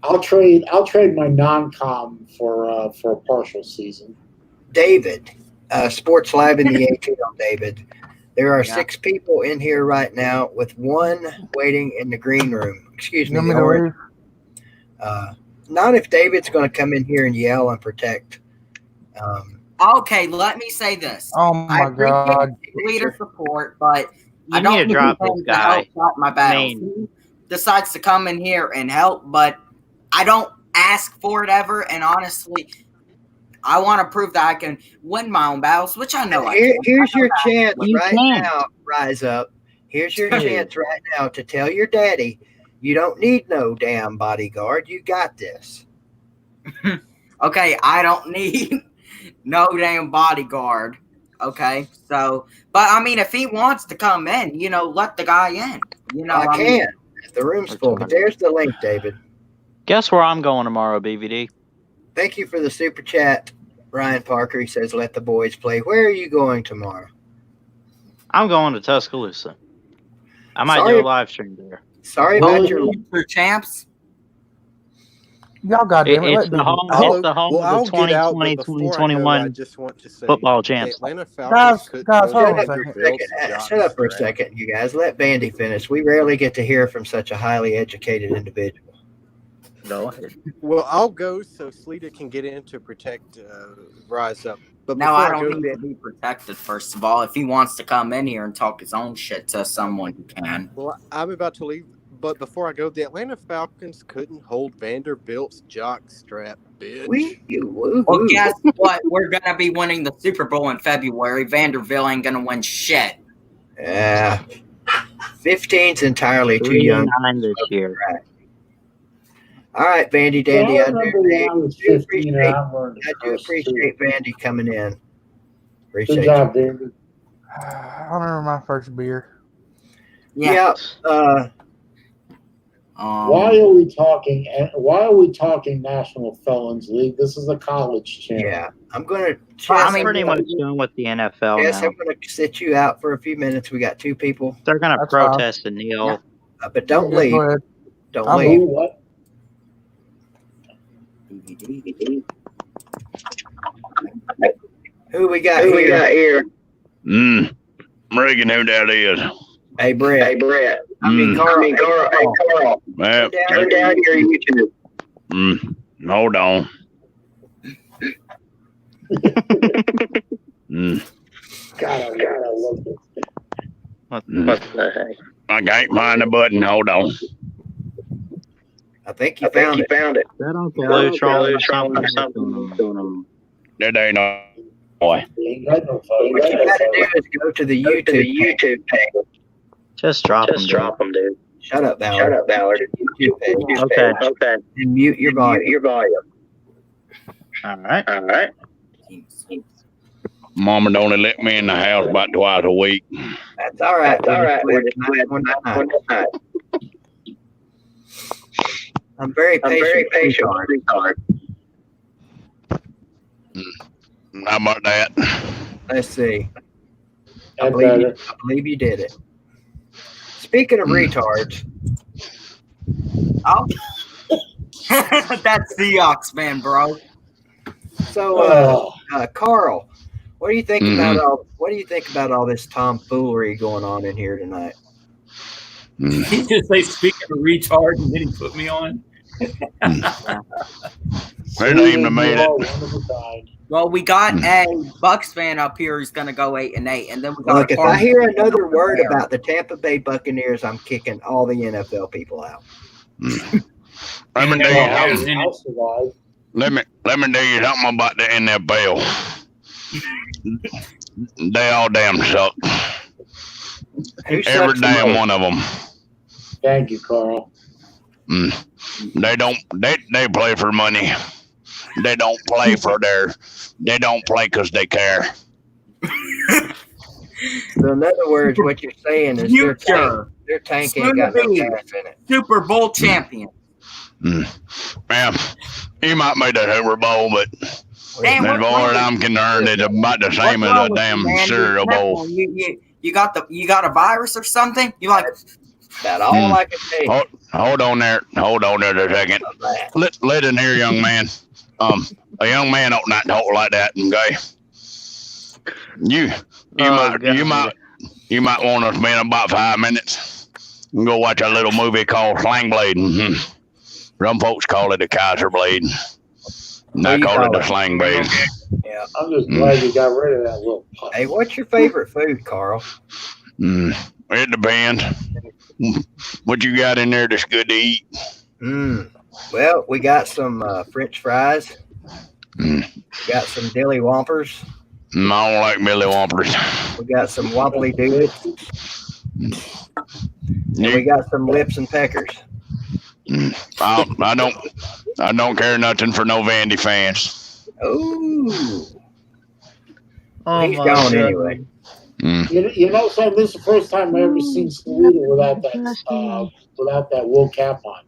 Speaker 3: I'll trade my non-com for a partial season.
Speaker 1: David, Sports Live in the ATL, David. There are 6 people in here right now with 1 waiting in the green room. Excuse me.
Speaker 4: You want me to leave?
Speaker 1: Not if David's going to come in here and yell and protect.
Speaker 7: Okay, let me say this.
Speaker 4: Oh my God!
Speaker 7: Leader support, but
Speaker 8: You
Speaker 7: I don't
Speaker 8: need to drop this
Speaker 7: him to
Speaker 8: guy.
Speaker 7: help fight my battles. He decides to come in here and help, but I don't ask for it ever. And honestly, I want to prove that I can win my own battles, which I know I can.
Speaker 1: Here's your chance
Speaker 8: You
Speaker 1: right
Speaker 8: can't.
Speaker 1: now, Rise Up. Here's your chance right now to tell your daddy you don't need no damn bodyguard. You got this.
Speaker 7: Okay, I don't need no damn bodyguard. Okay, so, but I mean, if he wants to come in, let the guy in.
Speaker 1: I can if the room's full. But there's the link, David.
Speaker 8: Guess where I'm going tomorrow, BVD?
Speaker 1: Thank you for the super chat, Ryan Parker. He says, "Let the boys play." Where are you going tomorrow?
Speaker 8: I'm going to Tuscaloosa. I might do a live stream there.
Speaker 1: Sorry about your
Speaker 7: champs.
Speaker 4: Y'all goddamn it!
Speaker 8: It's the home of the 2020, 2021
Speaker 10: I just want to say
Speaker 8: football champs.
Speaker 10: Atlanta Falcons
Speaker 4: Guys, hold on a
Speaker 1: Shut up for a second, you guys. Let Vandy finish. We rarely get to hear from such a highly educated individual.
Speaker 8: No.
Speaker 10: Well, I'll go so Sleeta can get in to protect Rise Up. But
Speaker 7: No, I
Speaker 10: before
Speaker 7: don't need to be protected, first of all. If he wants to come in here and talk his own shit to someone, he can.
Speaker 10: Well, I'm about to leave. But before I go, the Atlanta Falcons couldn't hold Vanderbilt's jock strap, bitch.
Speaker 7: Well, guess what? We're going to be winning the Super Bowl in February. Vanderbilt ain't going to win shit.
Speaker 1: Yeah. 15's entirely too young.
Speaker 8: 3-9 this year.
Speaker 1: All right, Vandy Dandy.
Speaker 3: Yeah, I
Speaker 1: I
Speaker 3: remember when I was 15 and I learned
Speaker 1: do appreciate Vandy coming in. Appreciate
Speaker 3: Good job, David.
Speaker 4: I remember my first beer.
Speaker 1: Yeah.
Speaker 3: Why are we talking? Why are we talking National Felons League? This is a college channel.
Speaker 1: Yeah, I'm gonna.
Speaker 8: I'm pretty much done with the NFL
Speaker 1: Yes,
Speaker 8: now.
Speaker 1: I'm gonna sit you out for a few minutes. We got 2 people.
Speaker 8: They're gonna protest and kneel.
Speaker 1: But don't
Speaker 4: Yeah,
Speaker 1: leave.
Speaker 4: go ahead.
Speaker 1: Don't
Speaker 4: I'm
Speaker 1: leave.
Speaker 3: What?
Speaker 1: Who we got here?
Speaker 11: Reagan, who that is?
Speaker 1: Hey, Brett. I mean, Carl. Hey, Carl.
Speaker 11: Turn down your YouTube. Hold on.
Speaker 3: God, I love this.
Speaker 8: What the heck?
Speaker 11: I can't find the button. Hold on.
Speaker 1: I think you found it.
Speaker 8: That Uncle Lutron or something.
Speaker 11: That ain't no boy.
Speaker 1: What you got to do is go to the YouTube page.
Speaker 8: Just drop them, dude.
Speaker 1: Shut up, Ballard. YouTube page.
Speaker 8: Okay.
Speaker 1: And mute your volume.
Speaker 8: All right.
Speaker 11: Mama only let me in the house about twice a week.
Speaker 1: That's all right. We're just one night. I'm very patient.
Speaker 11: How about that?
Speaker 1: Let's see. I believe you did it. Speaking of retards.
Speaker 7: Oh. That's Seahawks, man, bro.
Speaker 1: So, Carl, what do you think about all this tomfoolery going on in here tonight?
Speaker 12: He just say speaking of retard, and then he put me on.
Speaker 11: They named made it.
Speaker 7: Well, we got a Bucks fan up here who's going to go 8-8, and then we got.
Speaker 1: Look, if I hear another word about the Tampa Bay Buccaneers, I'm kicking all the NFL people out.
Speaker 11: Let me tell you something about the NFL. They all damn suck. Every damn one of them.
Speaker 3: Thank you, Carl.
Speaker 11: They don't. They play for money. They don't play They don't play because they care.
Speaker 1: So in other words, what you're saying is their tank ain't got no gas in it.
Speaker 7: Super Bowl champion.
Speaker 11: Man, you might make the Super Bowl, but
Speaker 7: Damn,
Speaker 11: as far as I'm concerned, it's about the same as a damn cereal bowl.
Speaker 7: You got a virus or something? You like
Speaker 1: About all I can say.
Speaker 11: Hold on there a second. Listen here, young man. A young man ought not talk like that, okay? You might want to spend about 5 minutes and go watch a little movie called Sling Blade. Some folks call it the Kaiser Blade. And I call it the Sling Blade.
Speaker 1: Yeah.
Speaker 3: I'm just glad you got rid of that little pup.
Speaker 1: Hey, what's your favorite food, Carl?
Speaker 11: It depends. What you got in there that's good to eat?
Speaker 1: Well, we got some French fries. We got some dilly wompers.
Speaker 11: I don't like Billy Whoppers.
Speaker 1: We got some wobbly dudes. And we got some lips and peckers.
Speaker 11: I don't care nothing for no Vandy fans.
Speaker 1: Ooh.
Speaker 8: Oh,
Speaker 1: He's gone anyway.
Speaker 3: You know, son, this is the first time I ever seen Salida without that wool cap on.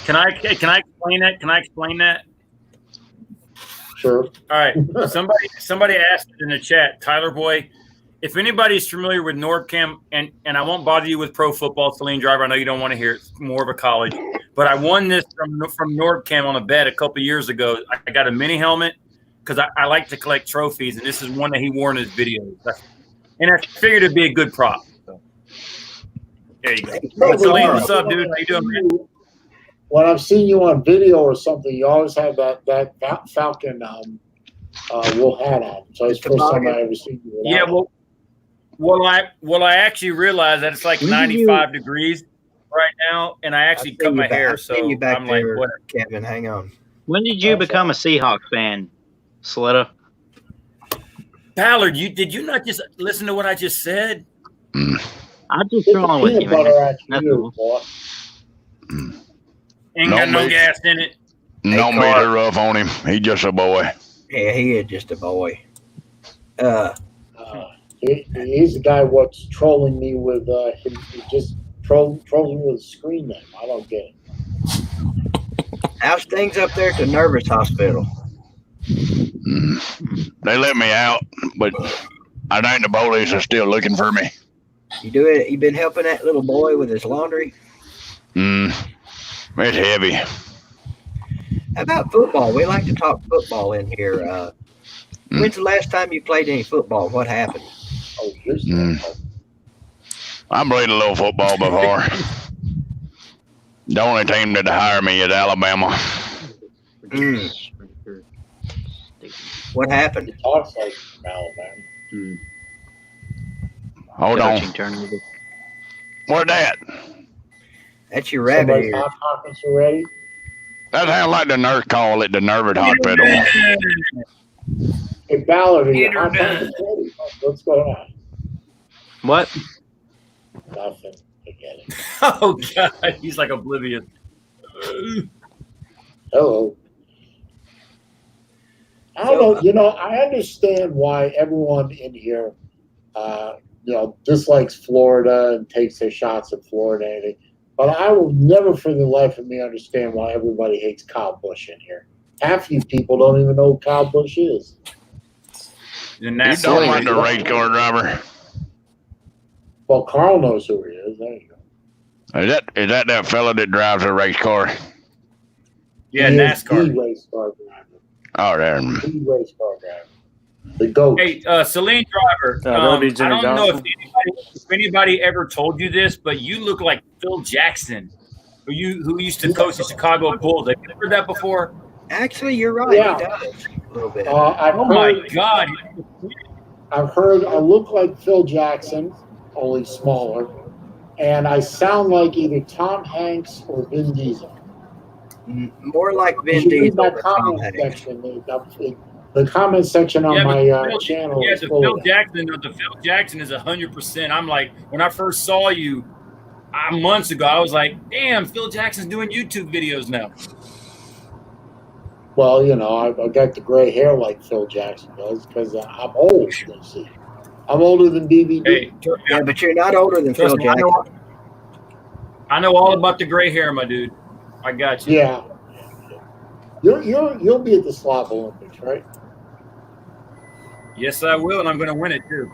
Speaker 12: Can I explain that? Can I explain that?
Speaker 3: Sure.
Speaker 12: All right. Somebody asked in the chat, Tyler Boy, if anybody's familiar with NordCam, and I won't bother you with pro football, Celine Driver. I know you don't want to hear it. It's more of a college. But I won this from NordCam on a bet a couple years ago. I got a mini helmet because I like to collect trophies, and this is one that he wore in his videos. And I figured it'd be a good prop. So. There you go. Celine, what's up, dude? How you doing, man?
Speaker 3: When I've seen you on video or something, you always have that Falcon wool hat on. So it's the first time I ever seen you.
Speaker 12: Yeah, well, I actually realized that it's like 95 degrees right now, and I actually cut my hair. So I'm like, whatever.
Speaker 1: Kevin, hang on.
Speaker 8: When did you become a Seahawks fan, Sletta?
Speaker 12: Ballard, did you not just listen to what I just said?
Speaker 8: I'm just throwing with you, man.
Speaker 12: Ain't got no gas in it.
Speaker 11: Don't beat her rough on him. He's just a boy.
Speaker 1: Yeah, he is just a boy.
Speaker 3: He's the guy what's trolling me with him. Just trolling with a screen name. I don't get it.
Speaker 1: How's things up there at the Nervous Hospital?
Speaker 11: They let me out, but I think the police are still looking for me.
Speaker 1: You do it? You been helping that little boy with his laundry?
Speaker 11: It's heavy.
Speaker 1: How about football? We like to talk football in here. When's the last time you played any football? What happened?
Speaker 11: I played a little football before. The only team that hired me is Alabama.
Speaker 1: What happened?
Speaker 3: It talks like Alabama.
Speaker 11: Hold on. What's that?
Speaker 1: That's your rabbit ear.
Speaker 3: Conference already?
Speaker 11: That's how like the nurse call it, the nervous hospital.
Speaker 3: Hey, Ballard, are you hot conference ready? What's going on?
Speaker 8: What?
Speaker 3: Nothing. Forget it.
Speaker 12: Oh, God. He's like oblivious.
Speaker 3: Hello. I don't know. I understand why everyone in here, dislikes Florida and takes their shots at Florida and anything. But I will never for the life of me understand why everybody hates Kyle Busch in here. Half you people don't even know who Kyle Busch is.
Speaker 11: You don't want the race car driver.
Speaker 3: Well, Carl knows who he is. There you go.
Speaker 11: Is that fella that drives a race car?
Speaker 12: Yeah,
Speaker 3: he
Speaker 12: NASCAR.
Speaker 3: Is the race car driver.
Speaker 11: Oh, there.
Speaker 3: The race car driver. The GOAT.
Speaker 12: Hey, Celine Driver, I don't know if anybody ever told you this, but you look like Phil Jackson, who used to coach the Chicago Bulls. Have you heard that before?
Speaker 1: Actually, you're right.
Speaker 3: Yeah.
Speaker 1: He does a little bit.
Speaker 12: My God.
Speaker 3: I've heard I look like Phil Jackson, only smaller, and I sound like either Tom Hanks or Vin Diesel.
Speaker 1: More like Vin
Speaker 3: You should read
Speaker 1: Diesel.
Speaker 3: my
Speaker 1: than Tom
Speaker 3: comment
Speaker 1: Hanks.
Speaker 3: section. The comment section on my channel
Speaker 12: Yeah,
Speaker 3: is full of that.
Speaker 12: the Phil Jackson is 100%. I'm like, when I first saw you months ago, I was like, damn, Phil Jackson's doing YouTube videos now.
Speaker 3: Well, I got the gray hair like Phil Jackson does because I'm old. You see, I'm older than BVD.
Speaker 12: Hey,
Speaker 1: Yeah, but you're not older than Phil
Speaker 12: trust me,
Speaker 1: Jackson.
Speaker 12: I know all about the gray hair, my dude. I got you.
Speaker 3: Yeah. You'll be at the Slav Olympics, right?
Speaker 12: Yes, I will, and I'm going to win it too.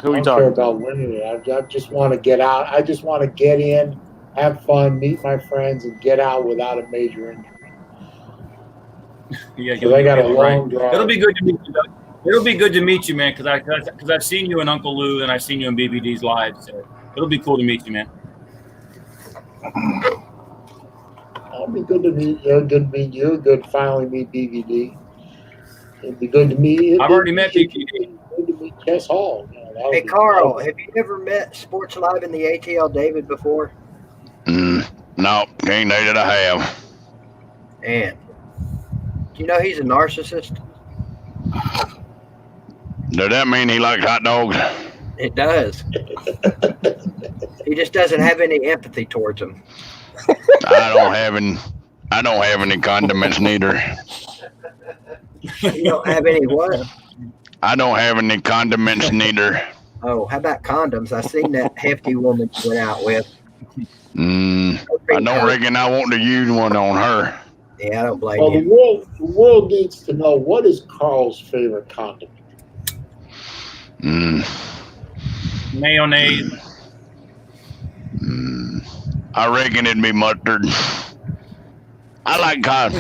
Speaker 9: Who are
Speaker 3: I
Speaker 9: you
Speaker 3: don't care
Speaker 9: talking to?
Speaker 3: about winning it. I just want to get out. I just want to get in, have fun, meet my friends, and get out without a major injury.
Speaker 12: Yeah,
Speaker 3: Because I got a
Speaker 12: all right.
Speaker 3: long drive.
Speaker 12: It'll be good to meet you. Doug. It'll be good to meet you, man. Because I've seen you in Uncle Lou and I've seen you in BBD's live. So it'll be cool to meet you, man.
Speaker 3: It'll be good to meet you. Good to meet you. Good to finally meet BVD. It'd be good to meet.
Speaker 12: I've already met BBD.
Speaker 3: Good to meet Tess Hall.
Speaker 1: Hey, Carl, have you ever met Sports Live in the ATL David before?
Speaker 11: No, can't say that I have.
Speaker 1: And do you know he's a narcissist?
Speaker 11: Does that mean he likes hot dogs?
Speaker 1: It does. He just doesn't have any empathy towards them.
Speaker 11: I don't have any condiments neither.
Speaker 1: You don't have any what?
Speaker 11: I don't have any condiments neither.
Speaker 1: Oh, how about condoms? I seen that hefty woman you went out with.
Speaker 11: I don't reckon I want to use one on her.
Speaker 1: Yeah, I don't blame
Speaker 3: Well,
Speaker 1: you.
Speaker 3: the world needs to know, what is Carl's favorite condiment?
Speaker 12: Mayonnaise.
Speaker 11: I reckon it'd be mustard. I like cod.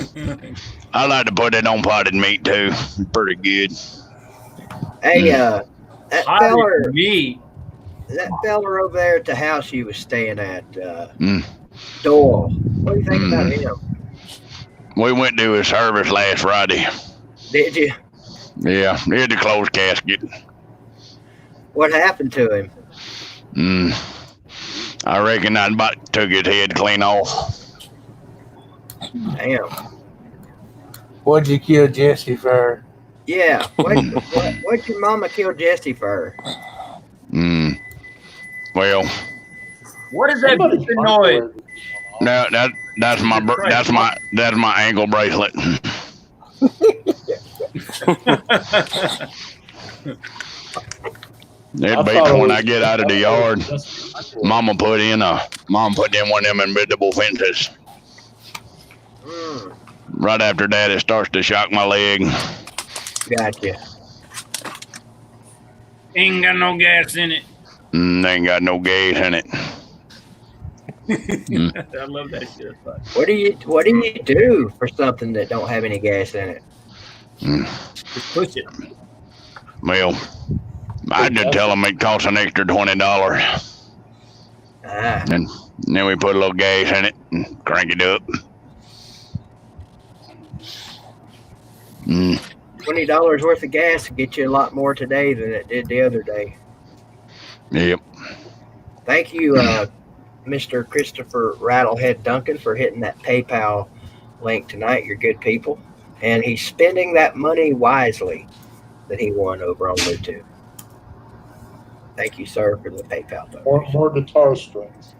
Speaker 11: I like to put it on potted meat too. Pretty good.
Speaker 1: Hey, that feller,
Speaker 12: Me.
Speaker 1: that feller over there at the house you was staying at, Doyle. What do you think about him?
Speaker 11: We went to his service last Friday.
Speaker 1: Did you?
Speaker 11: Yeah, he had the closed casket.
Speaker 1: What happened to him?
Speaker 11: I reckon I about took his head clean off.
Speaker 1: Damn.
Speaker 4: What'd you kill Jesse for?
Speaker 1: Yeah. What'd your mama kill Jesse for?
Speaker 11: Well,
Speaker 12: What is that beeping noise?
Speaker 11: no, that's my ankle bracelet. It beeps when I get out of the yard. Mama put in one of them invisible fences. Right after that, it starts to shock my leg.
Speaker 1: Gotcha.
Speaker 12: Ain't got no gas in it.
Speaker 11: Ain't got no gas in it.
Speaker 12: I love that shit.
Speaker 1: What do you do for something that don't have any gas in it?
Speaker 12: Just push it.
Speaker 11: Well, I just tell them it costs an extra $20. And then we put a little gas in it and crank it up.
Speaker 1: $20 worth of gas will get you a lot more today than it did the other day.
Speaker 11: Yep.
Speaker 1: Thank you, Mr. Christopher Rattlehead Duncan, for hitting that PayPal link tonight. You're good people. And he's spending that money wisely that he won over on LOUTUBE. Thank you, sir, for the PayPal donation.
Speaker 3: More guitar strings.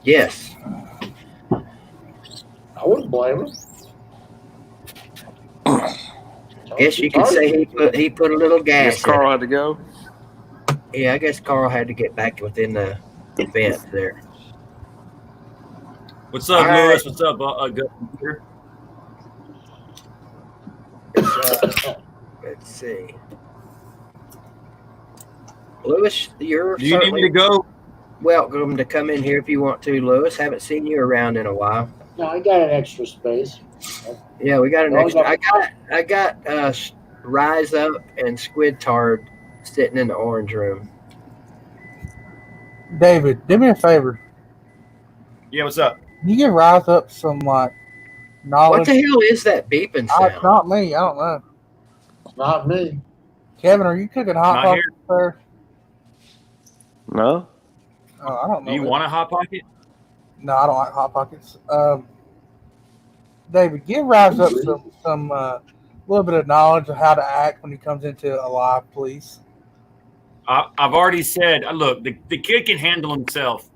Speaker 1: Yes.
Speaker 3: I wouldn't blame him.
Speaker 1: Guess you could say he put a little gas
Speaker 9: Yes, Carl
Speaker 1: in it.
Speaker 9: had to go.
Speaker 1: Yeah, I guess Carl had to get back within the vent there.
Speaker 12: What's up,
Speaker 1: All
Speaker 12: Lewis?
Speaker 1: right.
Speaker 12: What's up, good computer?
Speaker 1: Let's see. Lewis, you're
Speaker 12: Do you need me to go?
Speaker 1: welcome to come in here if you want to, Lewis. Haven't seen you around in a while.
Speaker 3: No, I got an extra space.
Speaker 1: Yeah, we got an
Speaker 3: No,
Speaker 1: extra. I got RiseUp and Squid Tard sitting in the orange room.
Speaker 4: David, do me a favor.
Speaker 12: Yeah, what's up?
Speaker 4: Can you give Rise Up some knowledge?
Speaker 1: What the hell is that beeping
Speaker 4: It's
Speaker 1: sound?
Speaker 4: not me. I don't know.
Speaker 3: It's not me.
Speaker 4: Kevin, are you cooking hot
Speaker 12: Not
Speaker 4: pockets there?
Speaker 9: No?
Speaker 4: Oh, I don't know.
Speaker 12: Do you want a hot pocket?
Speaker 4: No, I don't like hot pockets. David, give Rise Up some little bit of knowledge of how to act when he comes into a live, please.
Speaker 12: I've already said, look, the kid can handle himself.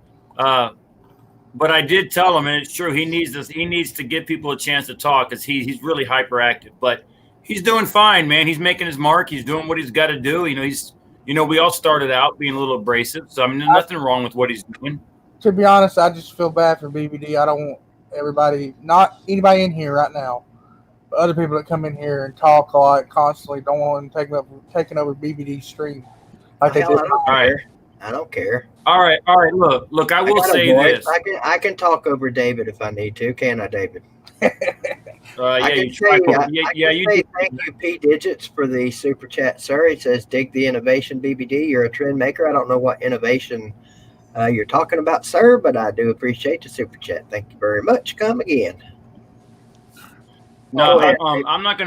Speaker 12: But I did tell him, and it's true, he needs to give people a chance to talk because he's really hyperactive. But he's doing fine, man. He's making his mark. He's doing what he's got to do. We all started out being a little abrasive. So, I mean, there's nothing wrong with what he's doing.
Speaker 4: To be honest, I just feel bad for BBD. I don't want everybody, not anybody in here right now, but other people that come in here and talk a lot constantly don't want them taking over BBD stream like they
Speaker 1: Hell,
Speaker 4: did.
Speaker 1: I don't
Speaker 12: All right.
Speaker 1: care. I don't care.
Speaker 12: All right. Look. I
Speaker 1: I
Speaker 12: will
Speaker 1: got a
Speaker 12: say
Speaker 1: voice.
Speaker 12: this.
Speaker 1: I can talk over David if I need to. Can I, David?
Speaker 12: Yeah,
Speaker 1: I can
Speaker 12: you try.
Speaker 1: say,
Speaker 12: You
Speaker 1: say
Speaker 12: do.
Speaker 1: thank you, P Digits, for the super chat, sir. He says, dig the innovation, BBD. You're a trend maker. I don't know what innovation you're talking about, sir, but I do appreciate the super chat. Thank you very much. Come again.
Speaker 12: No,
Speaker 1: Go ahead.
Speaker 12: I'm not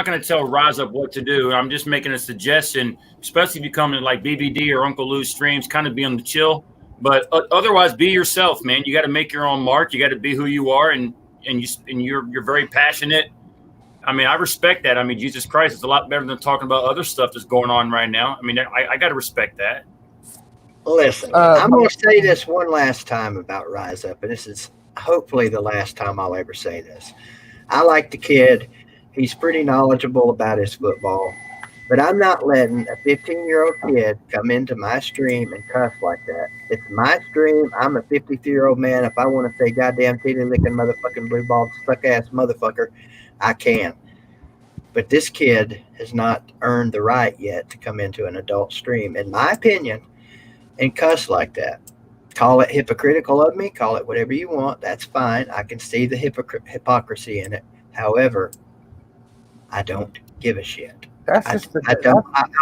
Speaker 12: gonna tell RiseUp what to do. I'm just making a suggestion, especially if you come in like BBD or Uncle Lou's streams, kind of be on the chill. But otherwise, be yourself, man. You got to make your own mark. You got to be who you are, and you're very passionate. I mean, I respect that. I mean, Jesus Christ, it's a lot better than talking about other stuff that's going on right now. I mean, I got to respect that.
Speaker 1: Listen, I'm going to say this one last time about RiseUp, and this is hopefully the last time I'll ever say this. I like the kid. He's pretty knowledgeable about his football, but I'm not letting a 15-year-old kid come into my stream and cuss like that. It's my stream. I'm a 53-year-old man. If I want to say goddamn titty-licking motherfucking blue-balled suck-ass motherfucker, I can. But this kid has not earned the right yet to come into an adult stream, in my opinion, and cuss like that. Call it hypocritical of me. Call it whatever you want. That's fine. I can see the hypocrisy in it. However, I don't give a shit. I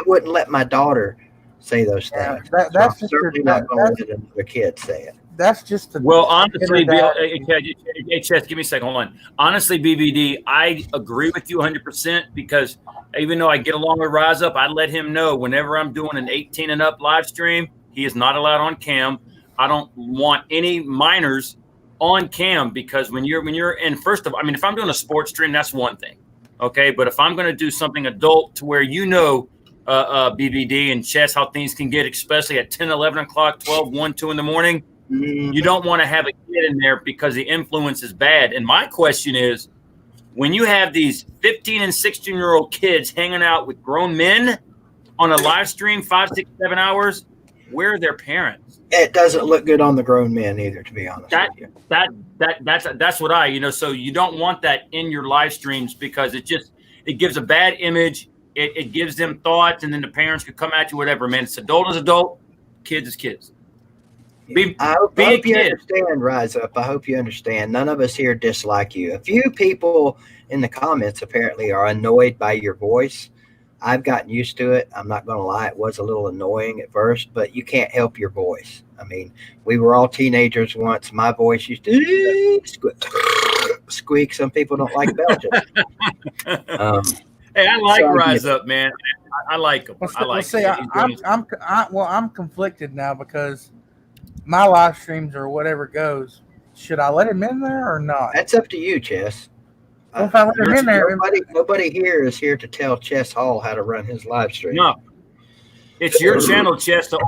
Speaker 1: wouldn't let my daughter say those things.
Speaker 4: That's
Speaker 1: I'm certainly not going to let another kid say it.
Speaker 4: That's just the
Speaker 12: Well, honestly, hey, Chess, give me a second. Hold on. Honestly, BBD, I agree with you 100% because even though I get along with RiseUp, I let him know whenever I'm doing an 18 and up live stream, he is not allowed on cam. I don't want any minors on cam because when you're in, first of all, I mean, if I'm doing a sports stream, that's one thing. Okay. But if I'm going to do something adult to where BBD and Chess, how things can get, especially at 10, 11 o'clock, 12, 1, 2 in the morning, you don't want to have a kid in there because the influence is bad. And my question is, when you have these 15 and 16-year-old kids hanging out with grown men on a live stream, 5, 6, 7 hours, where are their parents?
Speaker 1: It doesn't look good on the grown men either, to be honest with you.
Speaker 12: That's what so you don't want that in your live streams because it gives a bad image. It gives them thoughts, and then the parents could come at you, whatever, man. It's adult is adult, kids is kids.
Speaker 1: I hope you understand, RiseUp. I hope you understand. None of us here dislike you. A few people in the comments apparently are annoyed by your voice. I've gotten used to it. I'm not going to lie. It was a little annoying at first, but you can't help your voice. I mean, we were all teenagers once. My voice used to squeak. Some people don't like Belgium.
Speaker 12: Hey, I like RiseUp, man. I like him.
Speaker 4: I'm conflicted now because my live streams or whatever goes. Should I let him in there or not?
Speaker 1: That's up to you, Chess.
Speaker 4: Well, if I let him in there,
Speaker 1: nobody here is here to tell Chess Hall how to run his live stream.
Speaker 12: No, it's your channel, Chess. The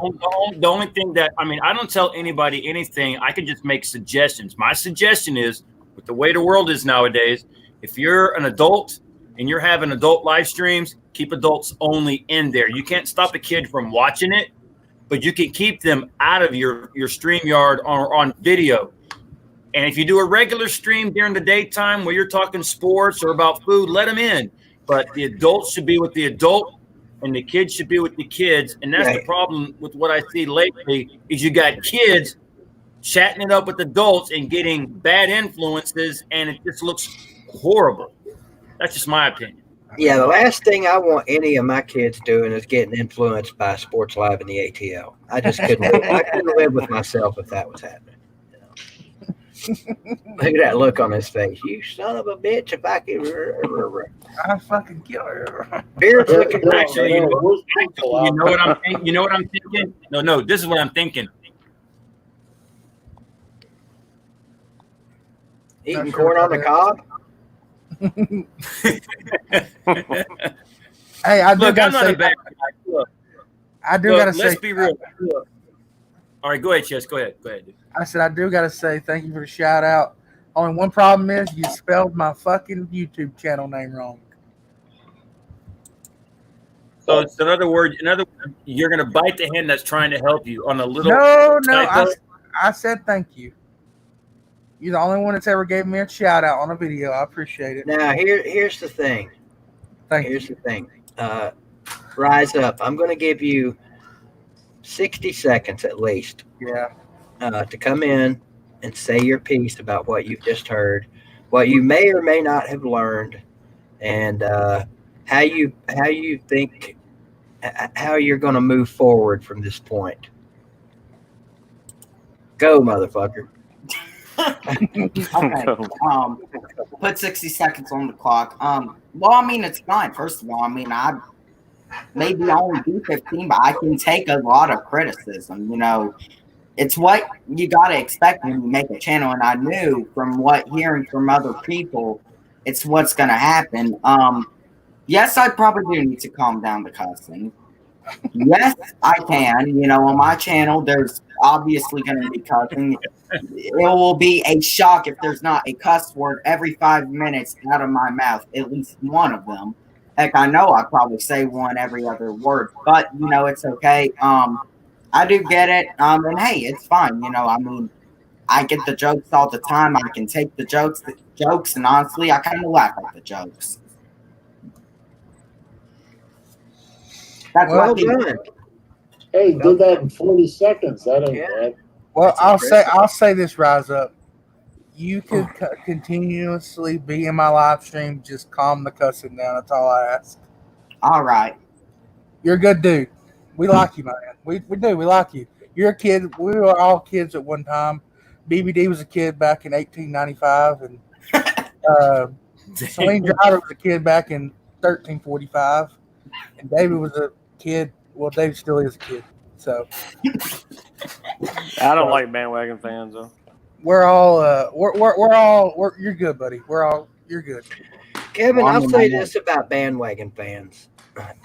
Speaker 12: only thing that I don't tell anybody anything. I can just make suggestions. My suggestion is, with the way the world is nowadays, if you're an adult and you're having adult live streams, keep adults only in there. You can't stop a kid from watching it, but you can keep them out of your StreamYard or on video. And if you do a regular stream during the daytime where you're talking sports or about food, let them in. But the adults should be with the adult and the kids should be with the kids. And that's the problem with what I see lately is you got kids chatting it up with adults and getting bad influences, and it just looks horrible. That's just my opinion.
Speaker 1: Yeah, the last thing I want any of my kids doing is getting influenced by Sports Live and the ATL. I just couldn't live with myself if that was happening. Look at that look on his face. You son of a bitch! If I could,
Speaker 4: I fucking kill her.
Speaker 12: Actually, you know what I'm thinking? You know what I'm thinking? No. This is what I'm thinking.
Speaker 1: Eating corn on the cob.
Speaker 4: Hey, I do
Speaker 12: Look,
Speaker 4: gotta
Speaker 12: I'm not
Speaker 4: say,
Speaker 12: a bad guy. Look,
Speaker 4: I do gotta say.
Speaker 12: Let's be real. Look. All right, go ahead, Chess. Go ahead. Dude.
Speaker 4: I said I do gotta say thank you for the shout out. Only one problem is you spelled my fucking YouTube channel name wrong.
Speaker 12: So it's in other words, you're gonna bite the hand that's trying to help you on a little.
Speaker 4: No, I said thank you. You're the only one that's ever gave me a shout out on a video. I appreciate it.
Speaker 1: Now here's the thing. Here's the thing. Rise Up. I'm going to give you 60 seconds at least.
Speaker 4: Yeah.
Speaker 1: To come in and say your piece about what you've just heard, what you may or may not have learned, and how you think how you're going to move forward from this point. Go, motherfucker.
Speaker 7: Okay. Put 60 seconds on the clock. Well, I mean, it's fine. First of all, I mean, I maybe only do 15, but I can take a lot of criticism. You know, it's what you got to expect when you make a channel. And I knew from what hearing from other people, it's what's going to happen. Yes, I probably do need to calm down the cussing. Yes, I can. You know, on my channel, there's obviously going to be cussing. It will be a shock if there's not a cuss word every 5 minutes out of my mouth, at least one of them. Heck, I know I probably say one every other word, but, you know, it's okay. I do get it. And hey, it's fine. You know, I mean, I get the jokes all the time. I can take the jokes, and honestly, I kind of laugh at the jokes. That's
Speaker 1: well
Speaker 7: what
Speaker 1: done.
Speaker 3: Hey, did that in 40 seconds. That ain't bad.
Speaker 4: Well, I'll say this, Rise Up. You could continuously be in my live stream. Just calm the cussing down. That's all I ask.
Speaker 7: All right.
Speaker 4: You're a good dude. We like you, man. We do. We like you. You're a kid. We were all kids at one time. BBD was a kid back in 1895, and Celine Driver was a kid back in 1345, and David was a kid. Well, David still is a kid. So
Speaker 9: I don't like bandwagon fans though.
Speaker 4: we're all you're good, buddy. You're good.
Speaker 1: Kevin, I'll say this about bandwagon fans.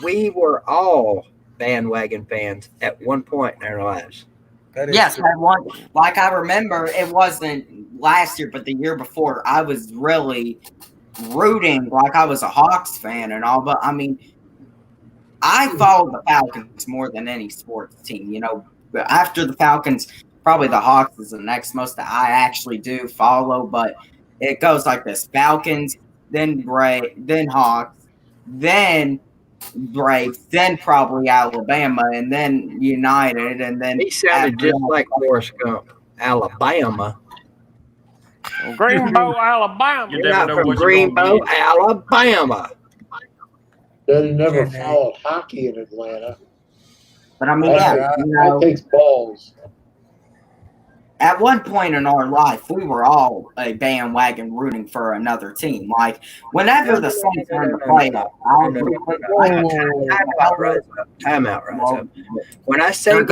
Speaker 1: We were all bandwagon fans at one point in our lives.
Speaker 7: Yes, I remember it wasn't last year, but the year before, I was really rooting like I was a Hawks fan and all, but I mean, I follow the Falcons more than any sports team. You know, after the Falcons, probably the Hawks is the next most that I actually do follow, but it goes like this: Falcons, then Hawks, then Braves, then probably Alabama, and then United, and then
Speaker 1: he sounded just like Forrest Gump. Alabama.
Speaker 9: Greenbow, Alabama.
Speaker 1: You're not from Greenbow, Alabama.
Speaker 3: Daddy never followed hockey in Atlanta.
Speaker 7: But I mean,
Speaker 3: that takes balls.
Speaker 7: At one point in our life, we were all a bandwagon rooting for another team. Like, whenever the Saints were in the playoffs,
Speaker 1: Time out, Rise. When I say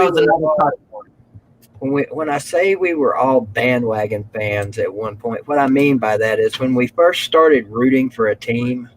Speaker 1: when I say we were all bandwagon fans at one point, what I mean by that is when we first started rooting for a team,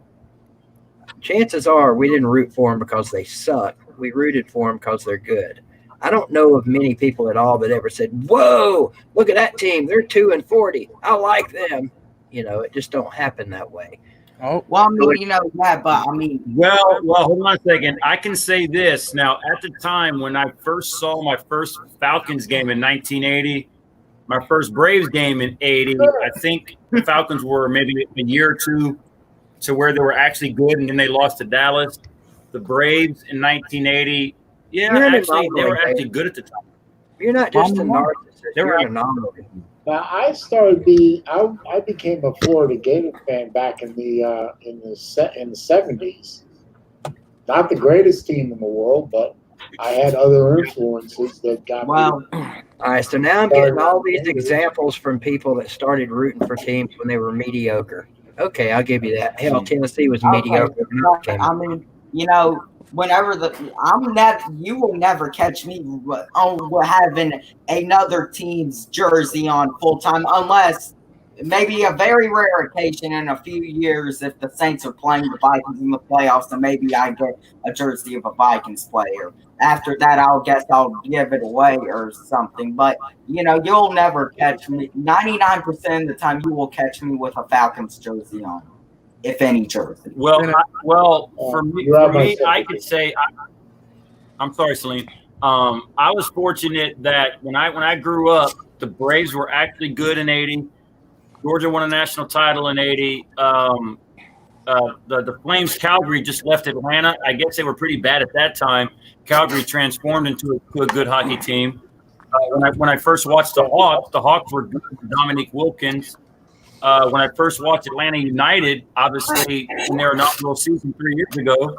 Speaker 1: chances are we didn't root for them because they suck. We rooted for them because they're good. I don't know of many people at all that ever said, "Whoa, look at that team! They're 2-40. I like them." You know, it just don't happen that way.
Speaker 4: Oh,
Speaker 7: well, I mean, you know, yeah, but I mean,
Speaker 12: well, hold on a second. I can say this now. At the time when I first saw my first Falcons game in 1980, my first Braves game in 80, I think the Falcons were maybe a year or two to where they were actually good, and then they lost to Dallas. The Braves in 1980. Yeah, actually, they were actually good at the time.
Speaker 1: You're not just a narcissist. You're an anomaly.
Speaker 3: Now I became a Florida Gator fan back in the 70s. Not the greatest team in the world, but I had other influences that got me.
Speaker 1: All right, so now I'm getting all these examples from people that started rooting for teams when they were mediocre. Okay, I'll give you that. Hell, Tennessee was mediocre.
Speaker 7: I mean, you know, whenever you will never catch me having another team's jersey on full time, unless maybe a very rare occasion in a few years if the Saints are playing the Vikings in the playoffs, and maybe I get a jersey of a Vikings player. After that, I'll give it away or something. But, you know, you'll never catch me. 99% of the time, you will catch me with a Falcons jersey on, if any jersey.
Speaker 12: Well, for me, I could say, I'm sorry, Celine. I was fortunate that when I grew up, the Braves were actually good in 80. Georgia won a national title in '80. The Flames Calgary just left Atlanta. I guess they were pretty bad at that time. Calgary transformed into a good hockey team. When I first watched the Hawks were good with Dominique Wilkins. When I first watched Atlanta United, obviously in their inaugural season 3 years ago,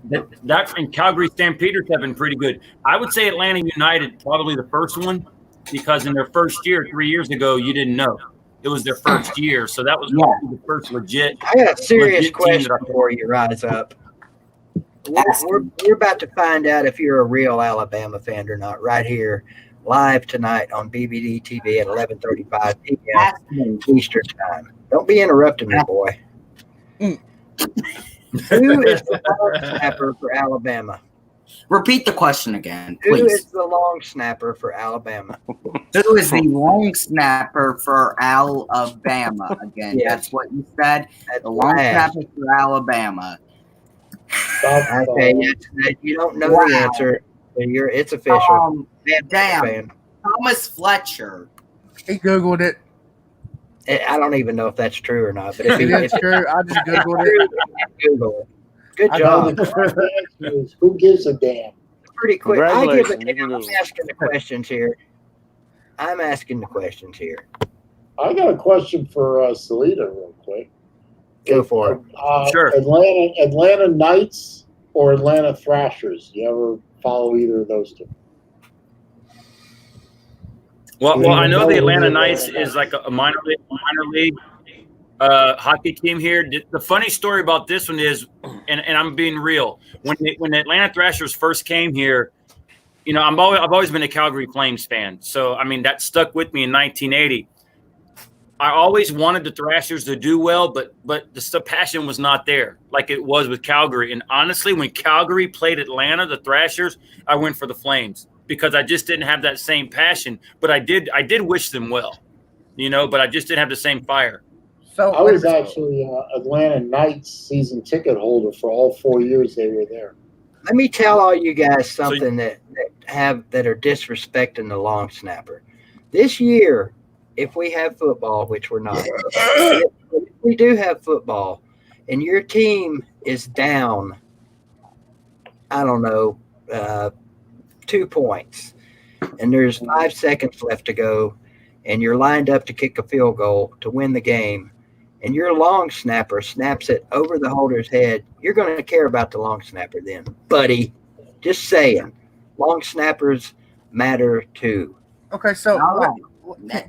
Speaker 12: that and Calgary Stampeders have been pretty good. I would say Atlanta United probably the first one, because in their first year 3 years ago, you didn't know. It was their first year, so that was probably the first legit.
Speaker 1: I got a serious question for you, Rise Up. We're about to find out if you're a real Alabama fan or not right here, live tonight on BVD TV at 11:35 p.m. Eastern Time. Don't be interrupting me, boy. Who is the long snapper for Alabama?
Speaker 7: Repeat the question again,
Speaker 1: Who
Speaker 7: please.
Speaker 1: is the long snapper for Alabama?
Speaker 7: Who is the long snapper for Alabama? Again,
Speaker 1: Yes.
Speaker 7: that's what you said.
Speaker 1: That's
Speaker 7: The long
Speaker 1: last.
Speaker 7: snapper for Alabama.
Speaker 1: Okay, you don't know the answer. It's official.
Speaker 7: Damn.
Speaker 1: Fan.
Speaker 7: Thomas Fletcher.
Speaker 4: He Googled it.
Speaker 1: I don't even know if that's true or not. But if
Speaker 4: It is true. I just Googled it.
Speaker 1: Google it. Good
Speaker 3: I know
Speaker 1: job.
Speaker 3: the correct answer is, who gives a damn?
Speaker 1: Pretty quick.
Speaker 9: Congratulations.
Speaker 1: I'm asking the questions here.
Speaker 3: I got a question for Salita real quick.
Speaker 1: Go for it.
Speaker 12: Sure.
Speaker 3: Atlanta Knights or Atlanta Thrashers? You ever follow either of those two?
Speaker 12: Well, I know the Atlanta Knights is like a minor league hockey team here. The funny story about this one is, and I'm being real, when the Atlanta Thrashers first came here, you know, I've always been a Calgary Flames fan, so I mean that stuck with me in 1980. I always wanted the Thrashers to do well, but the passion was not there like it was with Calgary. And honestly, when Calgary played Atlanta, the Thrashers, I went for the Flames because I just didn't have that same passion. But I did wish them well, you know, but I just didn't have the same fire.
Speaker 4: So
Speaker 3: I was actually Atlanta Knights season ticket holder for all 4 years they were there.
Speaker 1: Let me tell all you guys something that are disrespecting the long snapper. This year, if we have football, which we're not, if we do have football, and your team is down, I don't know, 2 points, and there's 5 seconds left to go, and you're lined up to kick a field goal to win the game, and your long snapper snaps it over the holder's head, you're going to care about the long snapper then, buddy. Just saying. Long snappers matter too.
Speaker 4: Okay, so let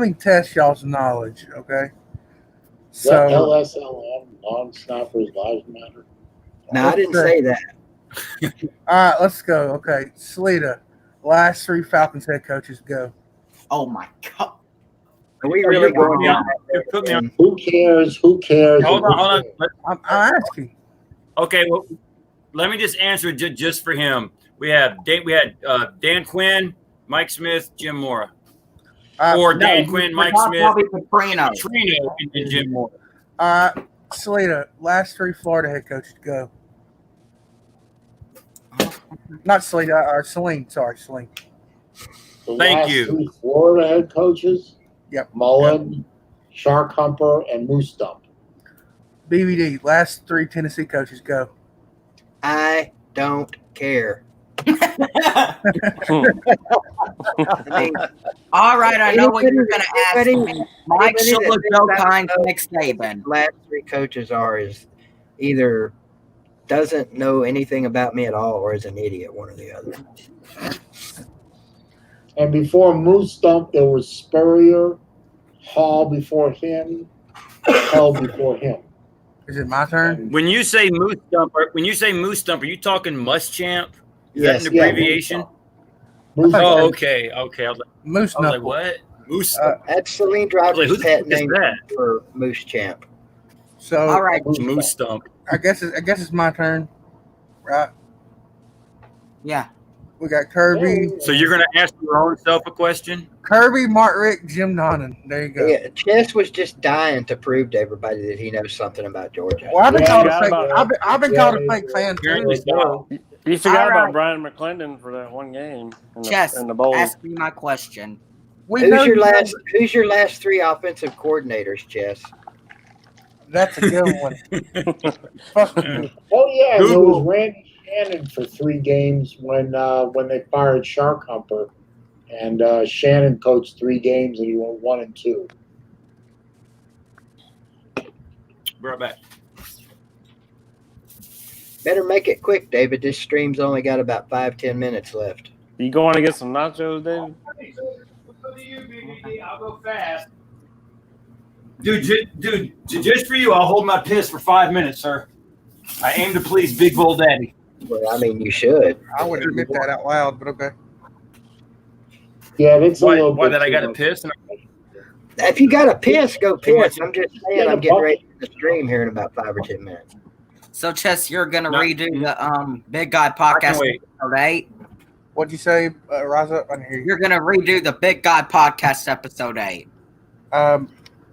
Speaker 4: me test y'all's knowledge, okay?
Speaker 3: So LSLM, long snappers lives matter.
Speaker 1: No, I didn't say that.
Speaker 4: All right, let's go. Okay, Salita, last 3 Falcons head coaches, go.
Speaker 7: Oh my God.
Speaker 1: Are we really going on?
Speaker 3: Who cares? Who cares?
Speaker 12: Hold on.
Speaker 4: I'm asking.
Speaker 12: Okay, well, let me just answer just for him. We had Dan Quinn, Mike Smith, Jim Mora. Dan Quinn, Mike Smith,
Speaker 7: Petrino,
Speaker 12: and Jim Mora.
Speaker 4: Salita, last 3 Florida head coaches, go. Not Salita, Celine. Sorry, Celine.
Speaker 12: Thank you.
Speaker 3: 2 Florida head coaches.
Speaker 4: Yep.
Speaker 3: Mullen, Shark Humper, and Moose Dump.
Speaker 4: BVD, last 3 Tennessee coaches, go.
Speaker 1: I don't care.
Speaker 7: I mean, all right, I know what you're going to ask me. Mike Shula, Joe Kynes, Nick Saban.
Speaker 1: Last 3 coaches is either doesn't know anything about me at all or is an idiot, one or the other.
Speaker 3: And before Moose Dump, there was Spurrier, Hall before him, Hell before him.
Speaker 4: Is it my turn?
Speaker 12: When you say Moose Dump, are you talking Muschamp? Is
Speaker 1: Yes,
Speaker 12: that an abbreviation?
Speaker 3: Moose
Speaker 12: Oh, okay. I was
Speaker 4: Moose
Speaker 12: like,
Speaker 4: Knuckle.
Speaker 12: what? Moose.
Speaker 1: That's Celine Driver's
Speaker 12: Who the
Speaker 1: pet
Speaker 12: fuck is
Speaker 1: name
Speaker 12: that?
Speaker 1: for Moose Champ.
Speaker 4: So
Speaker 7: All right.
Speaker 12: Moose Stump.
Speaker 4: I guess it's my turn, right?
Speaker 7: Yeah.
Speaker 4: We got Kirby,
Speaker 12: So you're going to ask your own self a question?
Speaker 4: Mark Rick, Jim Donnan. There you go.
Speaker 1: Yeah, Chess was just dying to prove to everybody that he knows something about Georgia.
Speaker 4: Well, I've been
Speaker 9: Yeah,
Speaker 4: called a
Speaker 9: I
Speaker 4: fake.
Speaker 9: got about-
Speaker 4: I've been called a fake fan
Speaker 12: Apparently
Speaker 4: too.
Speaker 12: so.
Speaker 9: You forgot
Speaker 7: All
Speaker 9: about
Speaker 7: right.
Speaker 9: Brian McClendon for that one game
Speaker 7: Chess,
Speaker 9: in the bowl.
Speaker 7: ask me my question.
Speaker 4: We know
Speaker 1: Who's your last three offensive coordinators, Chess?
Speaker 4: That's a good one. Fuck you.
Speaker 3: Oh yeah, there
Speaker 12: Google.
Speaker 3: was Randy Shannon for 3 games when they fired Shark Humper, and Shannon coached 3 games and he went 1-2.
Speaker 12: Be right back.
Speaker 1: Better make it quick, David. This stream's only got about 5-10 minutes left.
Speaker 9: You going to get some nachos, David?
Speaker 12: I'll go fast. Dude, just for you, I'll hold my piss for 5 minutes, sir. I aim to please Big Bull Daddy.
Speaker 1: Well, I mean, you should.
Speaker 4: I wouldn't admit that out loud, but okay.
Speaker 3: Yeah, that's a little
Speaker 12: Why
Speaker 3: bit
Speaker 12: that I
Speaker 3: too
Speaker 12: got to
Speaker 3: much.
Speaker 12: piss?
Speaker 1: If you got to piss, go piss. I'm just saying,
Speaker 3: Yeah,
Speaker 1: I'm getting ready for the stream here in about 5 or 10 minutes.
Speaker 7: So, Chess, you're gonna
Speaker 12: No.
Speaker 7: redo the Big Guy
Speaker 12: I
Speaker 7: podcast
Speaker 12: can wait.
Speaker 7: episode 8.
Speaker 4: What'd you say, Rise Up? I didn't hear you.
Speaker 7: You're gonna redo the Big Guy podcast episode 8.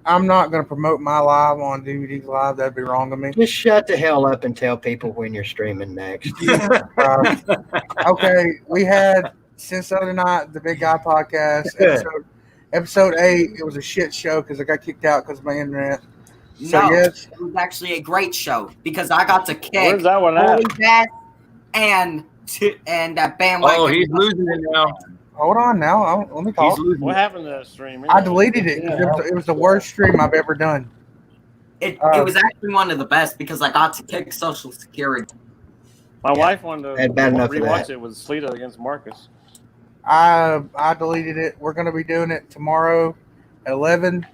Speaker 4: I'm not going to promote my live on DVD Live. That'd be wrong of me.
Speaker 1: Just shut the hell up and tell people when you're streaming next.
Speaker 4: Okay, we had since the other night the Big Guy podcast episode 8. It was a shit show because I got kicked out because of my internet. So
Speaker 7: No,
Speaker 4: yes,
Speaker 7: it was actually a great show because I got to kick
Speaker 9: Where's that one at?
Speaker 7: Holy Death and that bandwagon.
Speaker 12: Oh, he's losing it now.
Speaker 4: hold on now. Let me talk.
Speaker 12: He's losing
Speaker 9: What
Speaker 12: it.
Speaker 9: happened to that stream?
Speaker 4: I deleted it. It was the worst stream I've ever done.
Speaker 7: It was actually one of the best because I got to kick Social Security.
Speaker 9: My wife wanted
Speaker 1: Had
Speaker 9: to
Speaker 1: bad enough of
Speaker 9: rewatch
Speaker 1: that.
Speaker 9: it with Sleeta against Marcus.
Speaker 4: I deleted it. We're going to be doing it tomorrow at 11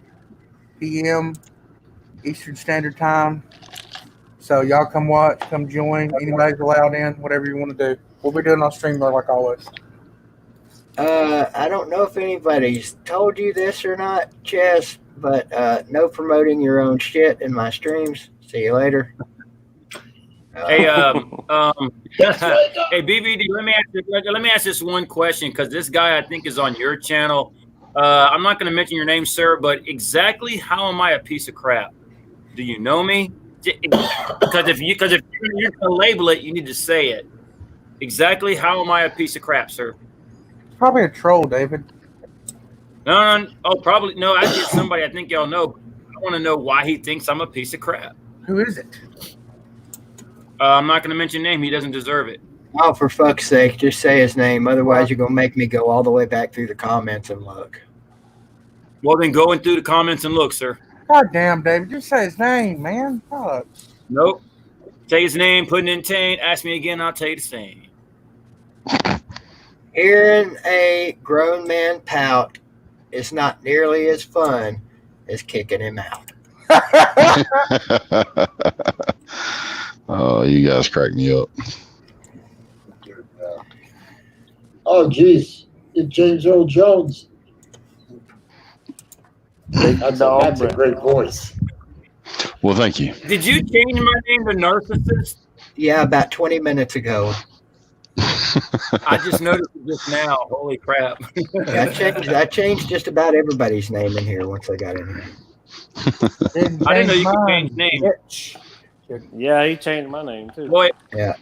Speaker 4: p.m. Eastern Standard Time. So y'all come watch, come join. Anybody's allowed in, whatever you want to do. We'll be doing on Streamler like always.
Speaker 1: I don't know if anybody's told you this or not, Chess, but no promoting your own shit in my streams. See you later.
Speaker 12: Hey, hey, BVD, let me ask this one question because this guy I think is on your channel. I'm not going to mention your name, sir, but exactly how am I a piece of crap? Do you know me? Because if you're going to label it, you need to say it. Exactly how am I a piece of crap, sir?
Speaker 4: It's probably a troll, David.
Speaker 12: No. Oh, probably no. I get somebody I think y'all know. I want to know why he thinks I'm a piece of crap.
Speaker 4: Who is it?
Speaker 12: I'm not going to mention name. He doesn't deserve it.
Speaker 1: Oh, for fuck's sake, just say his name. Otherwise, you're going to make me go all the way back through the comments and look.
Speaker 12: Well, then go in through the comments and look, sir.
Speaker 4: God damn, David. Just say his name, man. Fuck.
Speaker 12: Nope. Say his name, put it in taint. Ask me again, I'll tell you the same.
Speaker 1: Hearing a grown man pout is not nearly as fun as kicking him out.
Speaker 11: Oh, you guys crack me up.
Speaker 3: Oh, geez. It's James Earl Jones. That's a great voice.
Speaker 11: Well, thank you.
Speaker 12: Did you change my name to Narcissist?
Speaker 1: Yeah, about 20 minutes ago.
Speaker 12: I just noticed it just now. Holy crap.
Speaker 1: I changed just about everybody's name in here once I got in here.
Speaker 12: I didn't know you could change names.
Speaker 9: Yeah, he changed my name too.
Speaker 12: Boy,
Speaker 1: yeah.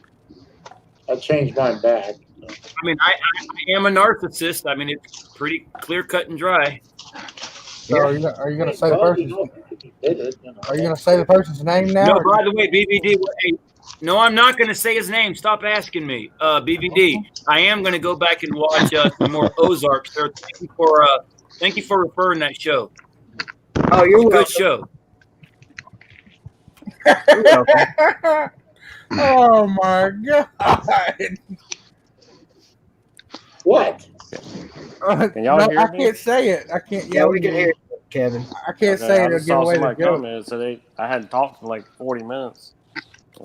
Speaker 3: I changed mine back.
Speaker 12: I mean, I am a narcissist. I mean, it's pretty clear cut and dry.
Speaker 4: So are you going to say the person's? Are you going to say the person's name now?
Speaker 12: No, by the way, BVD. Hey, no, I'm not going to say his name. Stop asking me. BVD. I am going to go back and watch some more Ozark, sir. Thank you for referring that show.
Speaker 1: Oh, you're welcome.
Speaker 12: Good show.
Speaker 1: You're welcome.
Speaker 4: Oh my God!
Speaker 3: What?
Speaker 9: Can y'all hear
Speaker 4: I
Speaker 9: me?
Speaker 4: can't say it. I can't.
Speaker 1: Yeah, we can hear you, Kevin.
Speaker 4: I can't
Speaker 9: Okay,
Speaker 4: say
Speaker 9: I
Speaker 4: it. It'll
Speaker 9: just
Speaker 4: give
Speaker 9: saw
Speaker 4: away the
Speaker 9: somebody
Speaker 4: joke.
Speaker 9: commented, so I hadn't talked for like 40 minutes.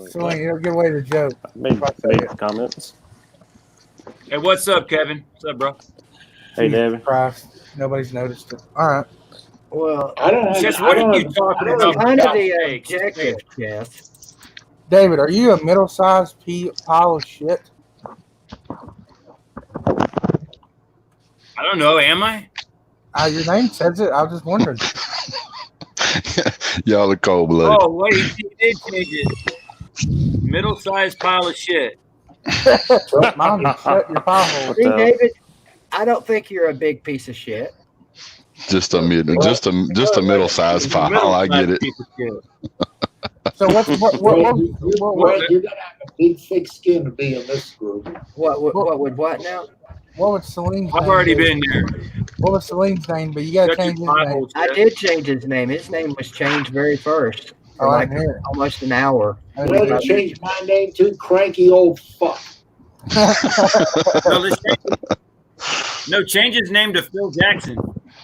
Speaker 4: So it'll give away the joke.
Speaker 9: Made comments.
Speaker 12: Hey, what's up, Kevin? What's up, bro?
Speaker 9: Hey, David.
Speaker 4: Christ, nobody's noticed it. All right.
Speaker 1: Well,
Speaker 3: I don't have.
Speaker 12: Just
Speaker 3: I
Speaker 12: what
Speaker 3: don't
Speaker 12: are you
Speaker 3: have-
Speaker 12: talking
Speaker 3: I don't
Speaker 12: about?
Speaker 3: have-
Speaker 1: kind of
Speaker 12: God's
Speaker 1: the
Speaker 12: sakes.
Speaker 1: objective, yes.
Speaker 4: David, are you a middle-sized pile of shit?
Speaker 12: I don't know. Am I?
Speaker 4: Your name says it. I was just wondering.
Speaker 11: Y'all are cold blooded.
Speaker 12: Oh, wait. He did change it. Middle-sized pile of shit.
Speaker 4: Mom, shut your pie hole.
Speaker 1: See, David, I don't think you're a big piece of shit.
Speaker 11: Just a middle-sized pile. I get it.
Speaker 4: So
Speaker 3: Brad, you're gonna have a big thick skin to be in this group.
Speaker 1: What would now?
Speaker 4: What would Celine's
Speaker 12: I've
Speaker 4: name
Speaker 12: already
Speaker 4: be?
Speaker 12: been there.
Speaker 4: What was Celine's name? But you gotta change his name.
Speaker 1: I did change his name. His name was changed very first for like almost an hour.
Speaker 3: You know to change my name to Cranky Old Fuck.
Speaker 12: Change his name to Phil Jackson.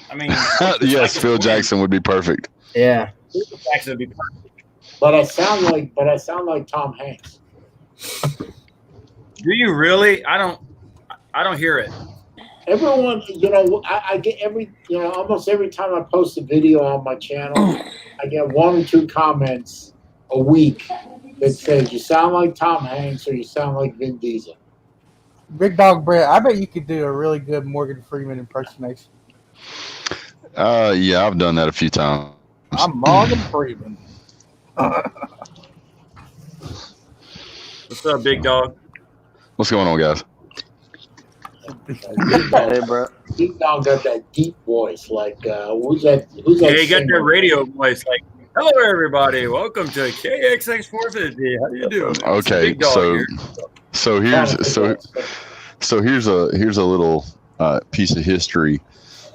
Speaker 12: I mean,
Speaker 11: yes, Phil Jackson would be perfect.
Speaker 1: Yeah,
Speaker 12: Phil Jackson would be perfect.
Speaker 3: But I sound like Tom Hanks.
Speaker 12: Do you really? I don't hear it.
Speaker 3: Everyone, I get almost every time I post a video on my channel, I get 1 or 2 comments a week that says you sound like Tom Hanks or you sound like Vin Diesel.
Speaker 4: Big Dog Brett, I bet you could do a really good Morgan Freeman impersonation.
Speaker 11: Yeah, I've done that a few times.
Speaker 4: I'm Morgan Freeman.
Speaker 12: What's up, Big Dog?
Speaker 11: What's going on, guys?
Speaker 3: Hey, bro. Big Dog got that deep voice. Like, who's that?
Speaker 12: Yeah, he got that radio voice. Like, hello, everybody. Welcome to KXX 450. How do you do?
Speaker 11: Okay, here's a little piece of history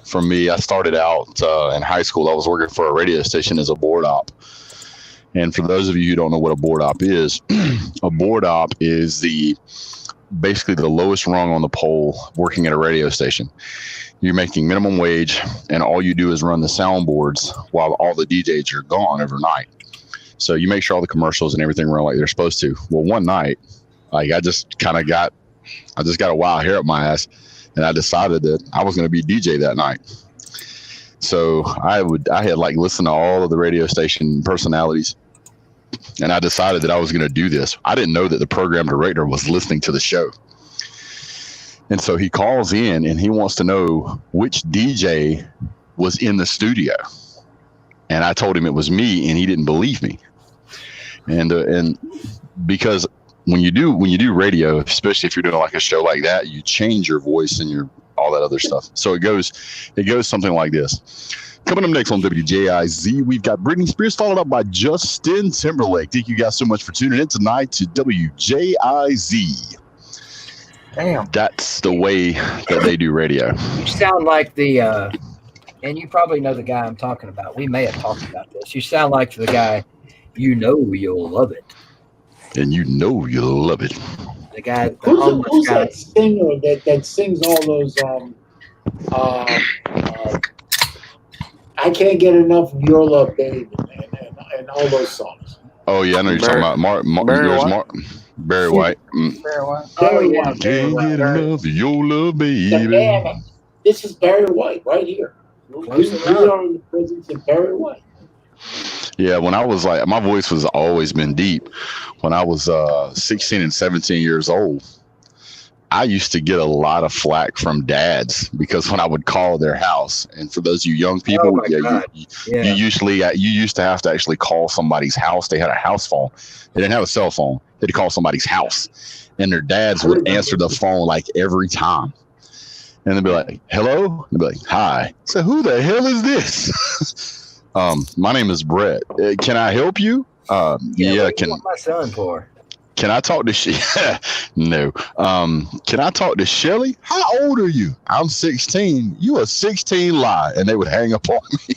Speaker 11: from me. I started out in high school. I was working for a radio station as a board op. And for those of you who don't know what a board op is, a board op is basically the lowest rung on the pole working at a radio station. You're making minimum wage, and all you do is run the soundboards while all the DJs are gone overnight. So you make sure all the commercials and everything run like they're supposed to. Well, one night, like I just got a wild hair up my ass, and I decided that I was going to be DJ that night. So I had like listened to all of the radio station personalities, and I decided that I was going to do this. I didn't know that the program director was listening to the show. And so he calls in and he wants to know which DJ was in the studio. And I told him it was me, and he didn't believe me. And because when you do radio, especially if you're doing like a show like that, you change your voice and all that other stuff. So it goes something like this. Coming up next on WJIZ, we've got Britney Spears followed up by Justin Timberlake. Thank you guys so much for tuning in tonight to WJIZ.
Speaker 4: Damn.
Speaker 11: That's the way that they do radio.
Speaker 1: You sound like and you probably know the guy I'm talking about. We may have talked about this. You sound like the guy, you'll love it.
Speaker 11: And you'll love it.
Speaker 1: The guy,
Speaker 3: who's that singer that sings all those I Can't Get Enough of Your Love, Baby, and all those songs.
Speaker 11: Oh yeah, I know you're talking about Barry White.
Speaker 4: Barry White.
Speaker 3: Oh yeah.
Speaker 11: Can't get enough of your love, baby.
Speaker 3: Man, this is Barry White right here. We are in the presence of Barry White.
Speaker 11: Yeah, when I was like, my voice was always been deep. When I was 16 and 17 years old, I used to get a lot of flack from dads because when I would call their house, and for those of you young people, you used to have to actually call somebody's house. They had a house phone. They didn't have a cell phone. They had to call somebody's house, and their dads would answer the phone like every time. And they'd be like, hello? They'd be like, hi. So who the hell is this? My name is Brett. Can I help you?
Speaker 1: What do you want my son for?
Speaker 11: Can I talk to No. Can I talk to Shelly? How old are you? I'm 16. You a 16 lie. And they would hang up on me.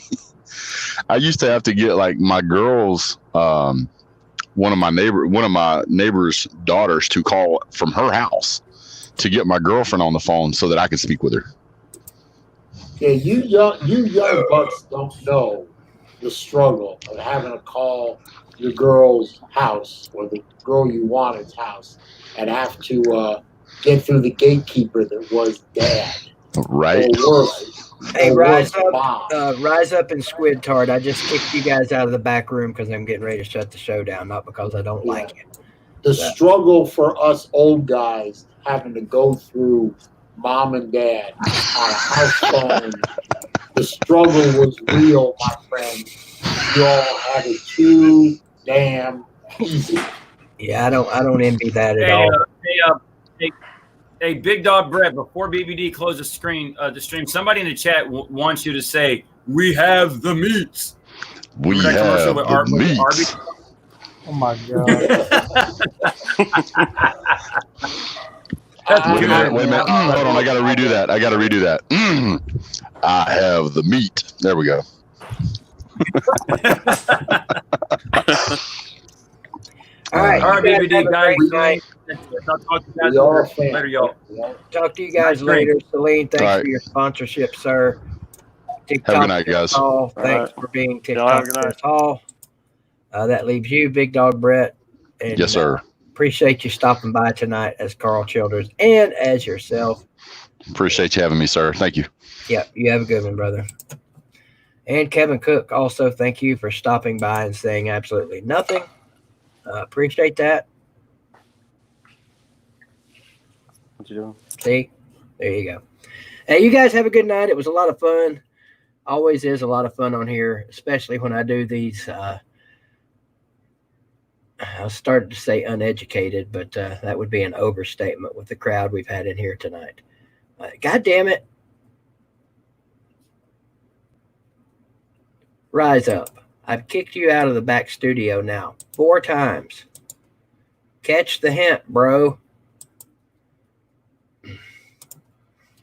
Speaker 11: I used to have to get like my girls, one of my neighbor's daughters to call from her house to get my girlfriend on the phone so that I could speak with her.
Speaker 3: Yeah, you young bucks don't know the struggle of having to call your girl's house or the girl you wanted's house and have to get through the gatekeeper that was dad.
Speaker 11: Right.
Speaker 1: Hey, Rise Up and Squid Tart. I just kicked you guys out of the back room because I'm getting ready to shut the show down, not because I don't like it.
Speaker 3: The struggle for us old guys having to go through mom and dad on a house phone, the struggle was real, my friend. You all had it too damn easy.
Speaker 1: Yeah, I don't envy that at
Speaker 12: Hey,
Speaker 1: all.
Speaker 12: Hey, Big Dog Brett, before BBD closes the stream, somebody in the chat wants you to say, "We have the meats."
Speaker 11: We
Speaker 12: Remember that commercial
Speaker 11: have
Speaker 12: with
Speaker 11: the
Speaker 12: Arby's?
Speaker 11: meat.
Speaker 4: Oh my god.
Speaker 12: That's
Speaker 11: Wait a
Speaker 12: good.
Speaker 11: minute. Wait a minute. Hold on. I got to redo that. I have the meat. There we go.
Speaker 1: All right,
Speaker 12: All right,
Speaker 1: you guys have
Speaker 12: BBD
Speaker 1: a
Speaker 12: guys.
Speaker 1: great night.
Speaker 12: I'll talk to you guys
Speaker 3: We are
Speaker 12: later. Later, y'all.
Speaker 1: Talk to you guys
Speaker 12: Nice drink.
Speaker 1: later. Celine, thanks
Speaker 11: All right.
Speaker 1: for your sponsorship, sir.
Speaker 11: Have a
Speaker 1: TikTok
Speaker 11: good night, guys.
Speaker 1: Hall, thanks
Speaker 9: right.
Speaker 1: for being
Speaker 9: Y'all have
Speaker 1: TikTok
Speaker 9: a good night.
Speaker 1: Hall. That leaves you, Big Dog Brett. And,
Speaker 11: Yes, sir.
Speaker 1: appreciate you stopping by tonight as Carl Childers and as yourself.
Speaker 11: Appreciate you having me, sir. Thank you.
Speaker 1: Yeah, you have a good one, brother. And Kevin Cook, also, thank you for stopping by and saying absolutely nothing. Appreciate that.
Speaker 9: What you doing?
Speaker 1: See, there you go. Hey, you guys have a good night. It was a lot of fun. Always is a lot of fun on here, especially when I do these. I started to say uneducated, but that would be an overstatement with the crowd we've had in here tonight. God damn it. Rise up. I've kicked you out of the back studio now 4 times. Catch the hint, bro.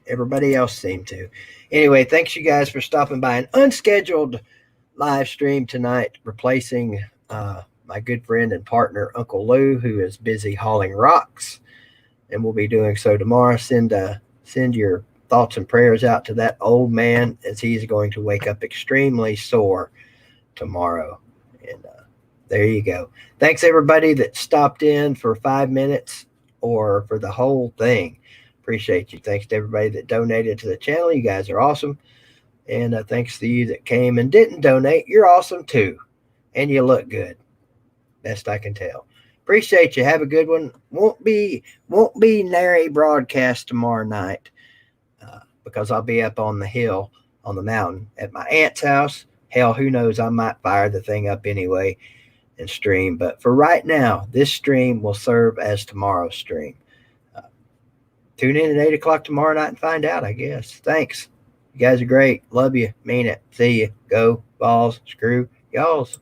Speaker 1: Everybody else seemed to. Anyway, thanks you guys for stopping by an unscheduled live stream tonight, replacing my good friend and partner, Uncle Lou, who is busy hauling rocks, and will be doing so tomorrow. Send your thoughts and prayers out to that old man, as he's going to wake up extremely sore tomorrow. And there you go. Thanks everybody that stopped in for 5 minutes or for the whole thing. Appreciate you. Thanks to everybody that donated to the channel. You guys are awesome. And thanks to you that came and didn't donate. You're awesome too. And you look good. Best I can tell. Appreciate you. Have a good one. Won't be nary broadcast tomorrow night because I'll be up on the hill on the mountain at my aunt's house. Hell, who knows? I might fire the thing up anyway and stream. But for right now, this stream will serve as tomorrow's stream. Tune in at 8 o'clock tomorrow night and find out, I guess. Thanks. You guys are great. Love you. Mean it. See you. Go, balls, screw, y'alls.